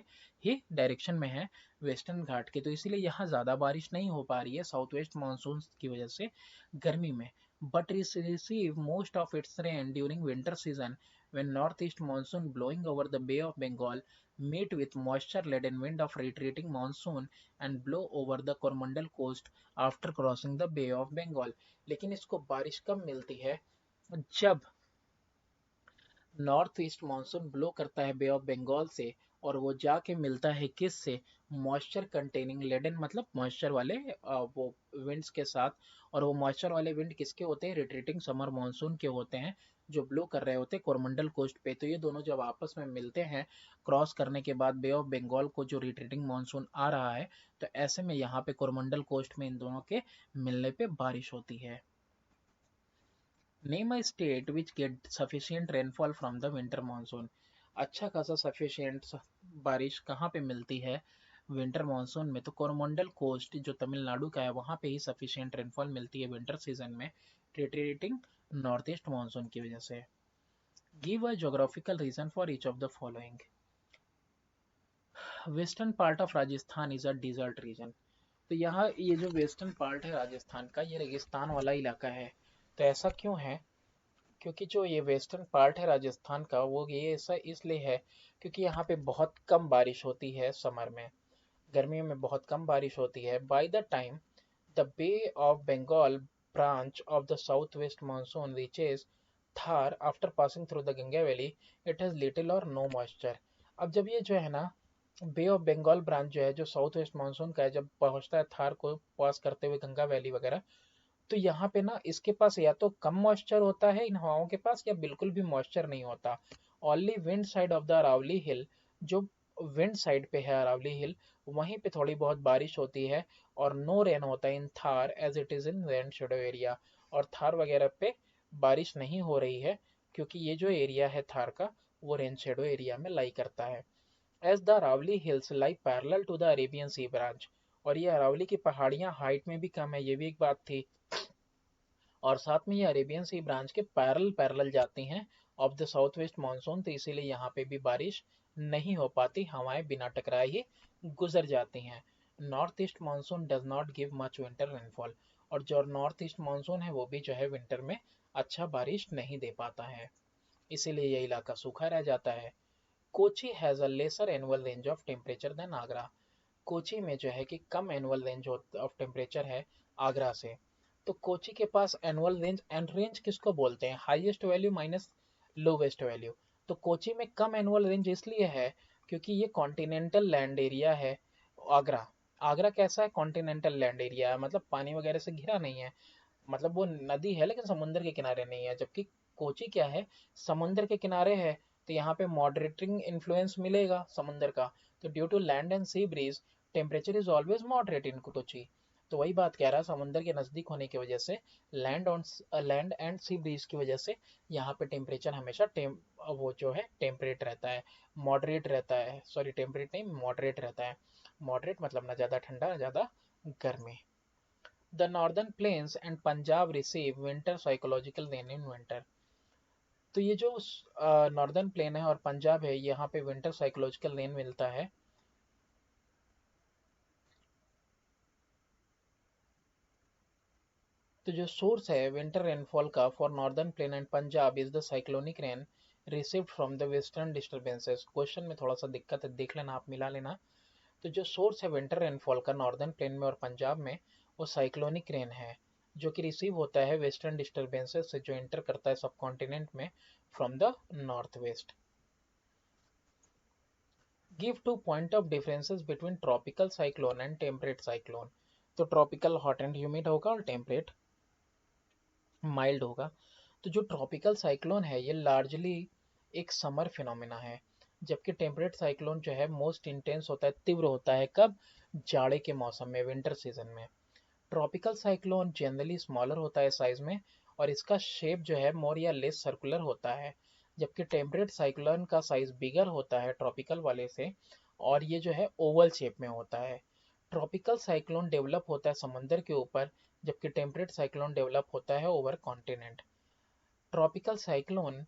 ही डायरेक्शन में है वेस्टर्न घाट के, तो इसीलिए यहाँ ज़्यादा बारिश नहीं हो पा रही है साउथ वेस्ट मानसून की वजह से गर्मी में। But receive most of its rain during winter season when northeast monsoon blowing over the Bay of Bengal meet with moisture laden wind of retreating monsoon and blow over the Coromandel coast after crossing the Bay of Bengal। लेकिन इसको बारिश कब मिलती है? जब north east monsoon blow करता है बे of Bengal से, और वो जाके मिलता है किस से? मॉइस्चर कंटेनिंग लेडन, मतलब मॉइस्चर वाले वो विंड्स के साथ। और वो मॉइस्चर वाले विंड किसके होते हैं? रिट्रीटिंग समर मानसून के होते हैं, जो ब्लो कर रहे होते हैं कोरमंडल कोस्ट पे। तो ये दोनों जब आपस में मिलते हैं क्रॉस करने के बाद बे ऑफ बंगाल को, जो रिट्रीटिंग मानसून आ रहा है, तो ऐसे में यहाँ पे कोरमंडल कोस्ट में इन दोनों के मिलने पे बारिश होती है। Name a state which get sufficient rainfall from the winter monsoon. अच्छा खासा सफिशिएंट बारिश कहाँ पे मिलती है विंटर मानसून में? तो कोरोमंडल कोस्ट जो तमिलनाडु का है वहाँ पे ही सफिशिएंट रेनफॉल मिलती है विंटर सीजन में, रिट्रीटिंग नॉर्थ ईस्ट मानसून की वजह से। Give a geographical reason for each of the following. Western part of Rajasthan is a desert region. तो यहाँ ये जो वेस्टर्न पार्ट है राजस्थान का, ये रेगिस्तान वाला इलाका है। तो ऐसा क्यों है? क्योंकि जो ये वेस्टर्न पार्ट है राजस्थान का वो ये ऐसा इसलिए है क्योंकि यहाँ पे बहुत कम बारिश होती है समर में, गर्मियों में बहुत कम बारिश होती है। By the time the bay of Bengal branch of the southwest monsoon reaches Thar after passing through the Ganga Valley, it has little or no moisture। अब जब ये जो है ना बे ऑफ बंगाल ब्रांच जो है जो साउथ वेस्ट मानसून का है, जब पहुंचता है थार को पास करते हुए गंगा वैली वगैरह, तो यहाँ पे ना इसके पास या तो कम मॉइस्चर होता है इन हवाओं के पास, या बिल्कुल भी मॉइस्चर नहीं होता। Only wind side of the Aravalli hill, जो विंड साइड पे है अरावली हिल, वहीं पे थोड़ी बहुत बारिश होती है। और नो रेन होता है in Thar as it is in rain shadow area. और थार वगैरह पे बारिश नहीं हो रही है क्योंकि ये जो एरिया है थार का वो रेन शेडो एरिया में लाई करता है। As the Aravalli hills lie parallel to the Arabian sea branch, और ये अरावली की पहाड़ियां हाइट में भी कम है, ये भी एक बात थी। और साथ में ये अरेबियन सी ब्रांच के पैरेलल पैरेलल जाती हैं of the south west monsoon, तो इसीलिए यहाँ पे भी बारिश नहीं हो पाती, हवाएं बिना टकराए ही गुजर जाती हैं। North east monsoon does not give much winter rainfall, और जो नॉर्थ ईस्ट मानसून है वो भी जो है विंटर में अच्छा बारिश नहीं दे पाता है, इसीलिए ये इलाका सूखा रह जाता है। Kochi has a lesser annual range of temperature than Agra, Kochi में जो है कि कम एनुअल रेंज ऑफ टेम्परेचर है आगरा से। तो कोची के पास एनुअल रेंज, एंड रेंज किसको बोलते हैं, highest value minus lowest value. तो कोची में कम एनुअल रेंज इसलिए है क्योंकि ये कॉन्टिनेंटल लैंड एरिया है। आगरा, आगरा कैसा है, कॉन्टिनेंटल लैंड एरिया है, मतलब पानी वगैरह से घिरा नहीं है, मतलब वो नदी है लेकिन समुद्र के किनारे नहीं है। जबकि कोची क्या है, समुद्र के किनारे है, तो यहाँ पे मॉडरेटिंग इन्फ्लुएंस मिलेगा समुद्र का। तो due to land and sea breeze temperature is always moderate in Kochi. तो वही बात कह रहा है, समुद्र के नजदीक होने की वजह से लैंड एंड सी ब्रीज की वजह से यहाँ पे टेम्परेचर हमेशा वो जो है टेम्परेट रहता है, मॉडरेट रहता है, सॉरी टेम्परेट नहीं मॉडरेट रहता है। मॉडरेट मतलब ना ज़्यादा ठंडा ना ज़्यादा गर्मी। The northern plains and Punjab receive winter psychological rain in winter। तो ये जो नॉर्दर्न प्लेन है और पंजाब है यहाँ पे विंटर साइकोलॉजिकल रेन मिलता है। तो जो सोर्स है विंटर रेनफॉल का for northern plain and Punjab is the cyclonic rain received from the western disturbances. Question में थोड़ा सा दिक्कत है, देख लेना आप, मिला लेना। तो जो सोर्स है विंटर रेनफॉल का नॉर्दर्न प्लेन में और पंजाब में, वो साइक्लोनिक रेन है जो कि रिसीव होता है वेस्टर्न डिस्टर्बेंसेस से, जो इंटर करता है सब कॉन्टिनेंट में from the north west. Give to point of differences between tropical cyclone and temperate cyclone. तो ट्रॉपिकल हॉट एंड ह्यूमिड होगा और टेम्परेट माइल्ड होगा। तो जो ट्रॉपिकल साइक्लोन है ये लार्जली एक समर फिनोमिना है, जबकि टेम्परेट साइक्लोन जो है मोस्ट इंटेंस होता है, तीव्र होता है कब, जाड़े के मौसम में, विंटर सीजन में। ट्रॉपिकल साइक्लोन जनरली स्मॉलर होता है साइज में, और इसका शेप जो है मोर या लेस सर्कुलर होता है, जबकि टेम्परेट साइक्लोन का साइज बिगर होता है ट्रॉपिकल वाले से, और ये जो है ओवल शेप में होता है। ट्रॉपिकल साइक्लोन डेवलप होता है समुद्र के ऊपर, जबकि टेम्परेट साइक्लोन डेवलप होता है over continent. Tropical cyclone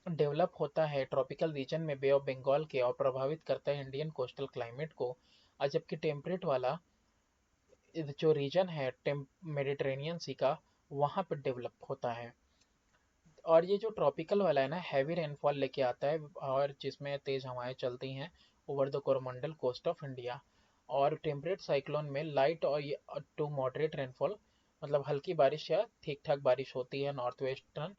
develop होता है ट्रॉपिकल रीजन में बे ऑफ बंगाल के, और प्रभावित करता है इंडियन कोस्टल क्लाइमेट को, और जबकि टेम्परेट वाला जो रीजन है मेडिटेरेनियन सी का, वहाँ पर डेवलप होता है। और ये जो ट्रॉपिकल वाला है ना, हैवी रेनफॉल लेके आता है, और जिसमें तेज हवाएं चलती हैं over the Coromandel coast of India. और टेम्परेट साइक्लोन में लाइट और टू मॉडरेट रेनफॉल, मतलब हल्की बारिश या ठीक ठाक बारिश होती है नॉर्थ वेस्टर्न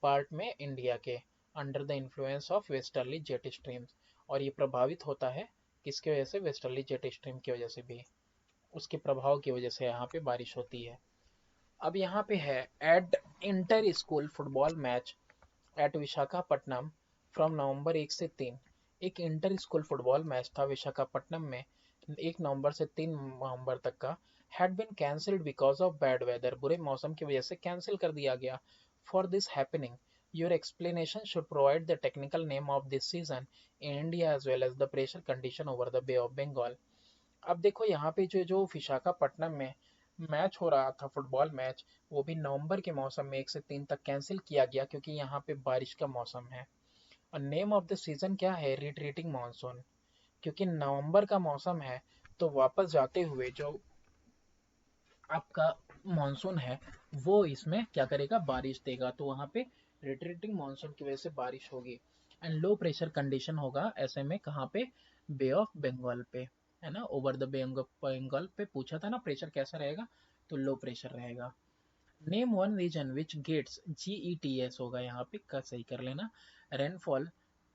पार्ट में इंडिया के, under the influence of westerly jet streams. और ये प्रभावित होता है किसकी वजह से, वेस्टर्ली जेट स्ट्रीम की वजह से भी, उसके प्रभाव की वजह से यहाँ पे बारिश होती है। अब यहाँ पे है at inter school football match at Visakhapatnam from November 1 से 3। एक इंटर स्कूल फुटबॉल मैच था विशाखापट्टनम में 1 नवंबर से 3 नवंबर तक का, had been cancelled because of bad weather, बुरे मौसम की वजह से कैंसिल कर दिया गया। For this happening your explanation should provide the technical name of this season in India as well as the pressure condition over the bay of Bengal. अब देखो यहाँ पे जो जो विशाखापट्टनम में मैच हो रहा था फुटबॉल मैच, वो भी नवंबर के मौसम में 1 से 3 तक कैंसिल किया गया क्योंकि यहाँ पे बारिश का मौसम है। और नेम ऑफ द सीजन क्या है, रिट्रीटिंग मानसून, क्योंकि नवंबर का मौसम है, तो वापस जाते हुए जो आपका मानसून है वो इसमें क्या करेगा, बारिश देगा। तो वहाँ पे रिट्रीटिंग मानसून की वजह से बारिश होगी। एंड लो प्रेशर कंडीशन होगा ऐसे में, कहाँ पे, बे ऑफ बंगाल पे, है ना, over the bay of Bengal पे पूछा था ना प्रेशर कैसा रहेगा, तो लो प्रेशर रहेगा। Name one region which gets, GETS होगा यहाँ पे, का सही कर लेना, rainfall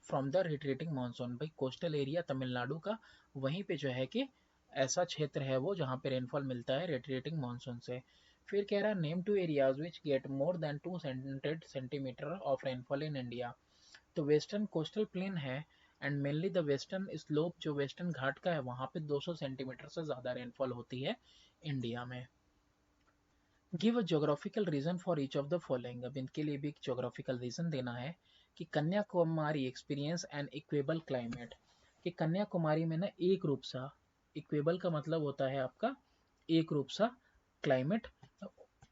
from the retreating monsoon. भाई कोस्टल एरिया तमिलनाडु का, वहीं पे जो है कि ऐसा क्षेत्र है वो जहाँ पे रेनफॉल मिलता है रिट्रीटिंग मानसून से। फिर कह रहा है name two areas which get more than 200 centimetre of rainfall in India. तो वेस्टर्न कोस्टल प्लेन है, and mainly the western slope जो वेस्टर्न घाट का है वहाँ पे 200 सेंटीमीटर से ज़्यादा रेनफॉल होती है इंडिया में। Give a geographical region for each of the following. अब इनके लिए भी एक जोग्राफिकल रीजन देना है कि Kanyakumari experience an equable climate, कि कन्याकुमारी में ना एक रूप सा, इक्वेबल का मतलब होता है आपका एक रूप सा क्लाइमेट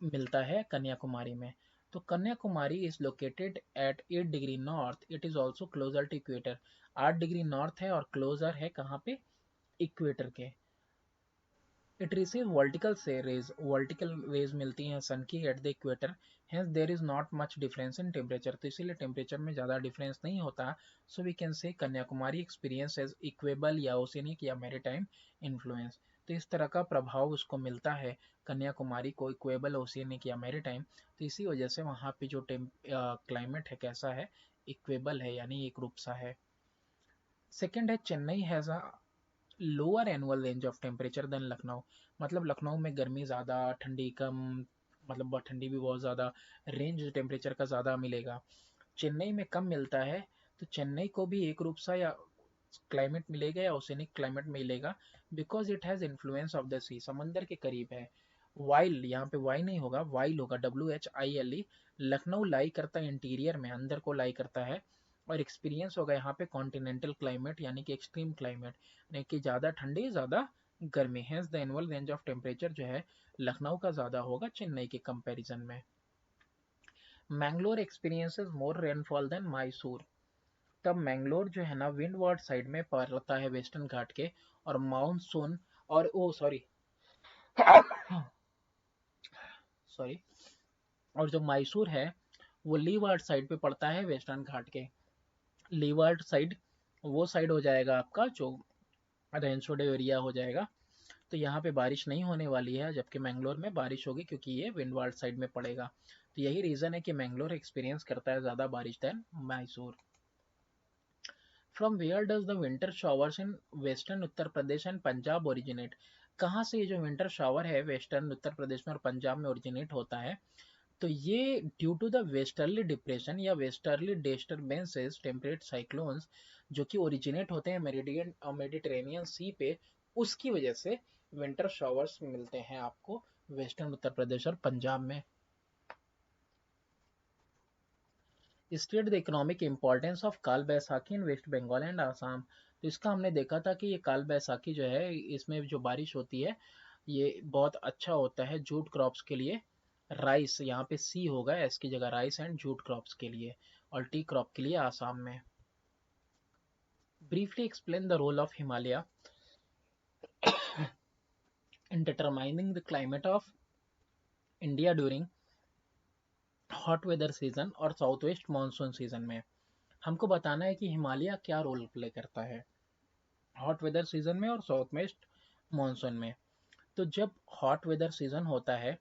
मिलता है कन्याकुमारी में। तो Kanyakumari is located at 8 degree north, it is also closer to equator. 8 degree north है और क्लोजर है कहाँ पे, इक्वेटर के। इट रिसीव वर्टिकल रेज मिलती हैं सन की at the equator, hence there is not much difference in temperature, तो इसीलिए टेम्परेचर में ज़्यादा डिफरेंस नहीं होता। सो we can say Kanyakumari experience as equable या ओशियनिक या मैरीटाइम इन्फ्लुएंस। तो इस तरह का प्रभाव उसको मिलता है कन्याकुमारी को, इक्वेबल, ओशियनिक या मैरीटाइम। तो इसी वजह से वहाँ पे जो क्लाइमेट है कैसा है, इक्वेबल है, यानी एक रूप सा है। सेकेंड है Chennai has a lower annual range of temperature than Lucknow, मतलब लखनऊ में गर्मी ज़्यादा, ठंडी कम, मतलब बहुत ठंडी भी बहुत ज़्यादा, रेंज टेम्परेचर का ज़्यादा मिलेगा। चेन्नई में कम मिलता है, तो चेन्नई को भी एक रूप सा या क्लाइमेट मिलेगा या ओसेनिक क्लाइमेट मिलेगा, because it has influence of the sea, समंदर के करीब है। वाइल, यहाँ पे वाई नहीं होगा, वाइल होगा, WHILE। लखनऊ लाई करता है इंटीरियर में, अंदर को लाई करता है, और एक्सपीरियंस होगा यहाँ पे कॉन्टिनेंटल क्लाइमेट, यानी कि एक्सट्रीम क्लाइमेट, यानी कि ज़्यादा ठंडी ज़्यादा गर्मी। Hence the annual range of temperature जो है लखनऊ का ज़्यादा होगा चेन्नई के कंपैरिजन में। मैंगलोर एक्सपीरियंसेस मोर रेनफॉल देन मैसूर। तब मैंगलोर जो है ना विंडवार्ड साइड में पड़ता है वेस्टर्न घाट के, और मानसून, और ओ सॉरी सॉरी, और जो मैसूर है वो लीवार्ड साइड पे पड़ता है वेस्टर्न घाट के। लीवार्ड साइड वो साइड हो जाएगा आपका जो रेनशोडे एरिया हो जाएगा, तो यहाँ पे बारिश नहीं होने वाली है, जबकि मैंगलोर में बारिश होगी क्योंकि ये विंडवार्ड साइड में पड़ेगा। तो यही रीजन है कि मैंगलोर एक्सपीरियंस करता है ज़्यादा बारिश than Mysore. From where does the winter showers in western Uttar Pradesh and Punjab originate. कहाँ से ये जो विंटर शॉवर है वेस्टर्न उत्तर प्रदेश में और पंजाब में ओरिजिनेट होता है, तो ये due to the westerly depression या वेस्टर्ली डिस्टर्बेंसेस टेम्परेट साइक्लोन्स, जो कि ओरिजिनेट होते हैं मेरिडियन और मेडिटेरेनियन सी पे, उसकी वजह से विंटर शॉवर्स मिलते हैं आपको वेस्टर्न उत्तर प्रदेश और पंजाब में। State the economic importance of काल बैसाखी इन वेस्ट बंगाल एंड आसाम। तो इसका हमने देखा था कि ये काल बैसाखी जो है इसमें जो बारिश होती है ये बहुत अच्छा होता है जूट क्रॉप्स के लिए, राइस, यहाँ पे सी होगा एस की जगह, राइस एंड जूट क्रॉप्स के लिए, और टी क्रॉप के लिए आसाम में। Briefly explain the role of Himalaya in determining the climate of India during hot weather season और साउथ वेस्ट मानसून सीजन में। हमको बताना है कि हिमालय क्या रोल प्ले करता है हॉट वेदर सीजन में और साउथ वेस्ट मानसून में। तो जब हॉट वेदर सीजन होता है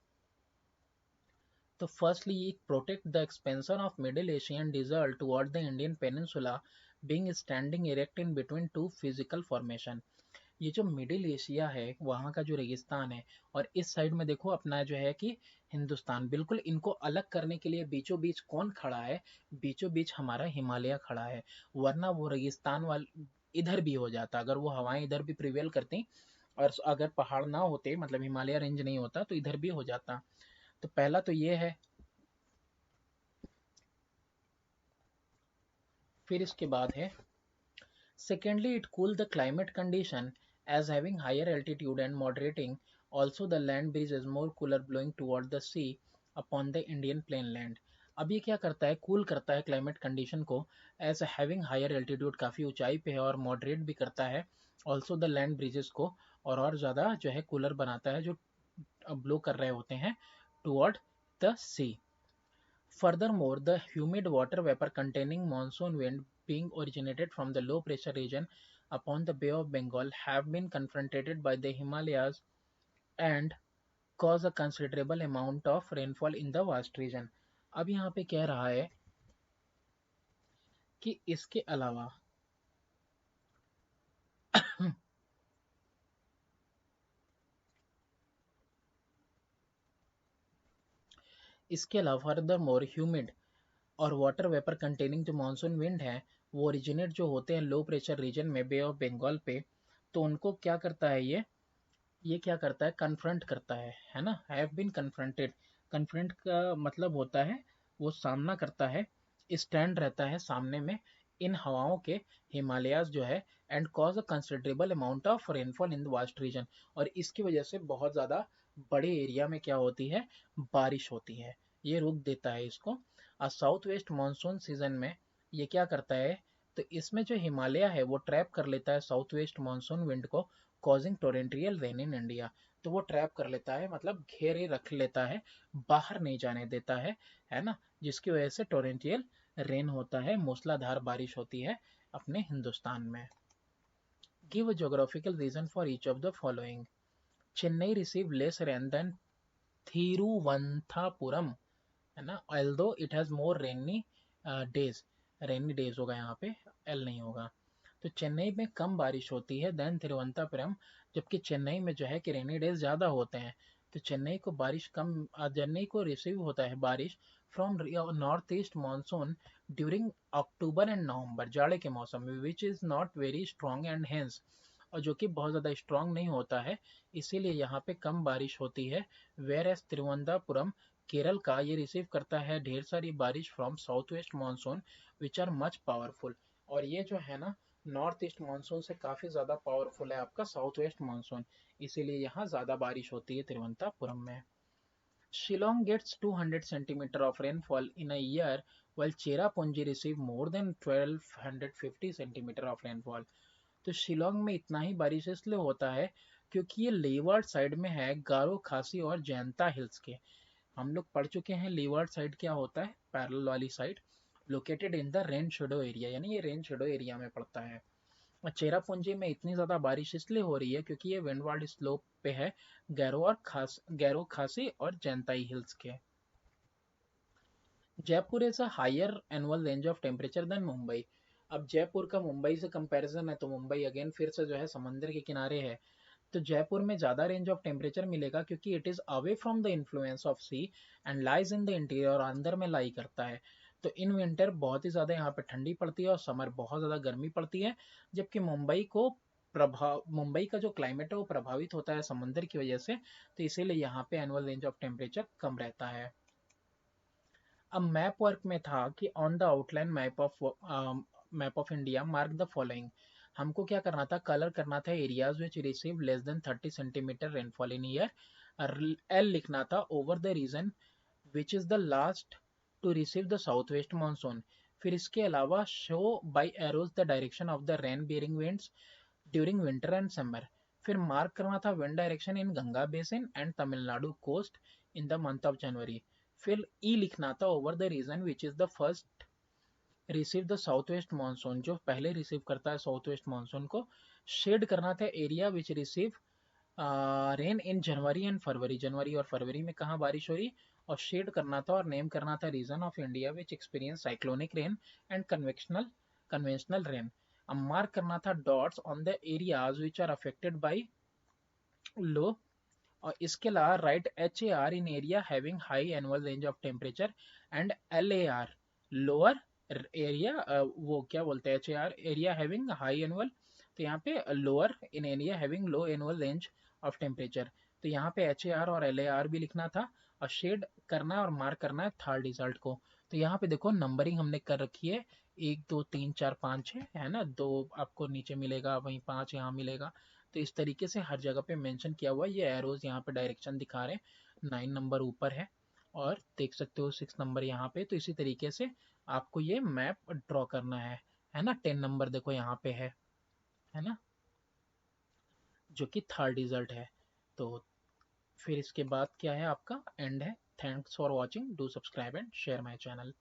तो firstly it protect the expansion of middle Asian desert toward the Indian peninsula being standing erect in between two physical formation. ये जो मिडिल एशिया है वहाँ का जो रेगिस्तान है, और इस साइड में देखो अपना जो है कि हिंदुस्तान, बिल्कुल इनको अलग करने के लिए बीचों बीच कौन खड़ा है, बीचों बीच हमारा हिमालय खड़ा है। वरना वो रेगिस्तान वाल इधर भी हो जाता, अगर वो हवाएं इधर भी प्रिवेल करती और अगर पहाड़ ना होते, मतलब हिमालय रेंज नहीं होता, तो इधर भी हो जाता। तो पहला तो ये है। फिर इसके बाद है secondly, it cool the climate condition as having higher altitude and moderating. Also, the land breeze is more cooler blowing toward the sea upon the Indian plain land. अब ये क्या करता है, कूल करता है क्लाइमेट कंडीशन को, as having higher altitude, काफ़ी ऊंचाई पे है, और मॉडरेट भी करता है ऑल्सो द लैंड ब्रिजेस को, और ज़्यादा जो है कूलर बनाता है जो ब्लो कर रहे होते हैं toward the sea. Furthermore, the humid water vapor containing monsoon wind being originated from the low pressure region upon the Bay of Bengal have been confronted by the Himalayas and cause a considerable amount of rainfall in the vast region. अब यहाँ पे कह रहा है कि इसके अलावा इसके अलावा फर्दर मोर ह्यूमिड और वाटर वेपर कंटेनिंग जो मानसून विंड है वो ओरिजिनेट जो होते हैं लो प्रेशर रीजन में बे ऑफ बंगाल पे, तो उनको क्या करता है ये क्या करता है, कन्फ्रंट करता है ना, हैव बीन कन्फ्रंटेड। कन्फ्रंट का मतलब होता है वो सामना करता है, स्टैंड रहता है सामने में इन हवाओं के, हिमालयाज जो है, and cause a considerable amount of rainfall in the vast region, और इसकी वजह से बहुत ज़्यादा बड़े एरिया में क्या होती है, बारिश होती है, ये रोक देता है इसको। साउथ वेस्ट मानसून सीजन में ये क्या करता है, तो इसमें जो हिमालय है वो ट्रैप कर लेता है साउथ वेस्ट मानसून विंड को, कॉजिंग टोरेंटियल रेन इन इंडिया। तो वो ट्रैप कर लेता है, मतलब घेरे रख लेता है, बाहर नहीं जाने देता है ना, जिसकी वजह से टोरेंटियल रेन होता है, मूसलाधार बारिश होती है अपने हिंदुस्तान में। Give a geographical reason for each of the following. Chennai receive less rain than Thiruvananthapuram, है ना, although it has more rainy days, rainy days होगा यहाँ पे, एल नहीं होगा। तो चेन्नई में कम बारिश होती है देन तिरुवनंतपुरम, जबकि चेन्नई में जो है कि रेनी डेज ज़्यादा होते हैं। तो चेन्नई को बारिश कम, चेन्नई को रिसीव होता है बारिश from north east monsoon during October and November, जाड़े के मौसम में, which is not very strong and hence, और जो कि बहुत ज़्यादा स्ट्रॉन्ग नहीं होता है, इसीलिए यहाँ पे कम बारिश होती है। वेयर एज तिरुवनंतपुरम केरल का ये रिसीव करता है ढेर सारी बारिश from south west monsoon which are much powerful, और ये जो है ना नॉर्थ ईस्ट मानसून से काफ़ी ज़्यादा पावरफुल है आपका साउथ वेस्ट मानसून, इसीलिए यहाँ ज़्यादा बारिश होती है तिरुवनंतपुरम में। Shillong gets 200 centimeter of rainfall in a year, while Cherrapunji receive more than 1250 centimeter of rainfall. तो शिलोंग में इतना ही बारिश इसलिए होता है क्योंकि ये लेवर्ड साइड में है, गारो खासी और जैंता हिल्स के। हम लोग पढ़ चुके हैं लेवर्ड साइड क्या होता है, पैरेलल वाली side, located in the rain shadow area, यानी ये रेन शेडो एरिया में पड़ता है। और चेरापूंजी में इतनी ज़्यादा बारिश इसलिए हो रही है क्योंकि ये विंडवार्ड स्लोप पे है, गैरो खासी और जैंताई हिल्स के। Jaipur is a higher annual range of temperature than Mumbai. अब जयपुर का मुंबई से कंपैरिजन है, तो मुंबई अगेन फिर से जो है समंदर के किनारे है, तो जयपुर में ज़्यादा रेंज ऑफ टेम्परेचर मिलेगा क्योंकि it is away from the influence of sea and lies in the interior, और अंदर में लाई करता है। तो इन विंटर बहुत ही ज़्यादा यहाँ पे ठंडी पड़ती है और समर बहुत ज़्यादा गर्मी पड़ती है, जबकि मुंबई का जो क्लाइमेट है वो प्रभावित होता है समंदर की वजह से, तो इसीलिए यहाँ पे एनुअल रेंज ऑफ टेम्परेचर कम रहता है। अब मैप वर्क में था कि on the outline map of India mark the following. हमको क्या करना था, कलर करना था areas which receive less than 30 centimetre rainfall in year, L लिखना था over the region which is the last to receive the south west monsoon. फिर इसके अलावा show by arrows the direction of the rain bearing winds during winter and summer. फिर mark करना था wind direction in Ganga basin and Tamil Nadu coast in the month of January. फिर E लिखना था over the region which is the first receive the south west monsoon, जो पहले receive करता है साउथ वेस्ट मानसून को। शेड करना था area which receive rain in January and February, जनवरी और फरवरी में कहाँ बारिश हो रही, और शेड करना था और नेम करना था region of India which experience cyclonic rain and conventional rain. अब मार्क करना था dots on the areas which are affected by low, और इसके अलावा write H A R in area having high annual range of temperature and L A R lower area, वो क्या बोलते हैं, H A R area having high annual, तो यहाँ पे lower in area having low annual range of temperature, तो यहाँ पे एच ए आर और एल ए आर भी लिखना था, और शेड करना है और मार्क करना है थर्ड रिजल्ट को। तो यहाँ पे देखो नंबरिंग हमने कर रखी है, 1 2 3 4 5 6 है ना, 2 आपको नीचे मिलेगा, वहीं 5 यहाँ मिलेगा, तो इस तरीके से हर जगह पे मेंशन किया हुआ है। ये एरोज यहाँ पे डायरेक्शन दिखा रहे हैं, 9 नंबर ऊपर है और देख सकते हो 6 नंबर यहाँ पे, तो इसी तरीके से आपको ये मैप ड्रॉ करना है ना। 10 नंबर देखो यहाँ पे है ना, जो कि थर्ड रिजल्ट है। तो फिर इसके बाद क्या है आपका एंड है Thanks for watching. Do subscribe and share my channel.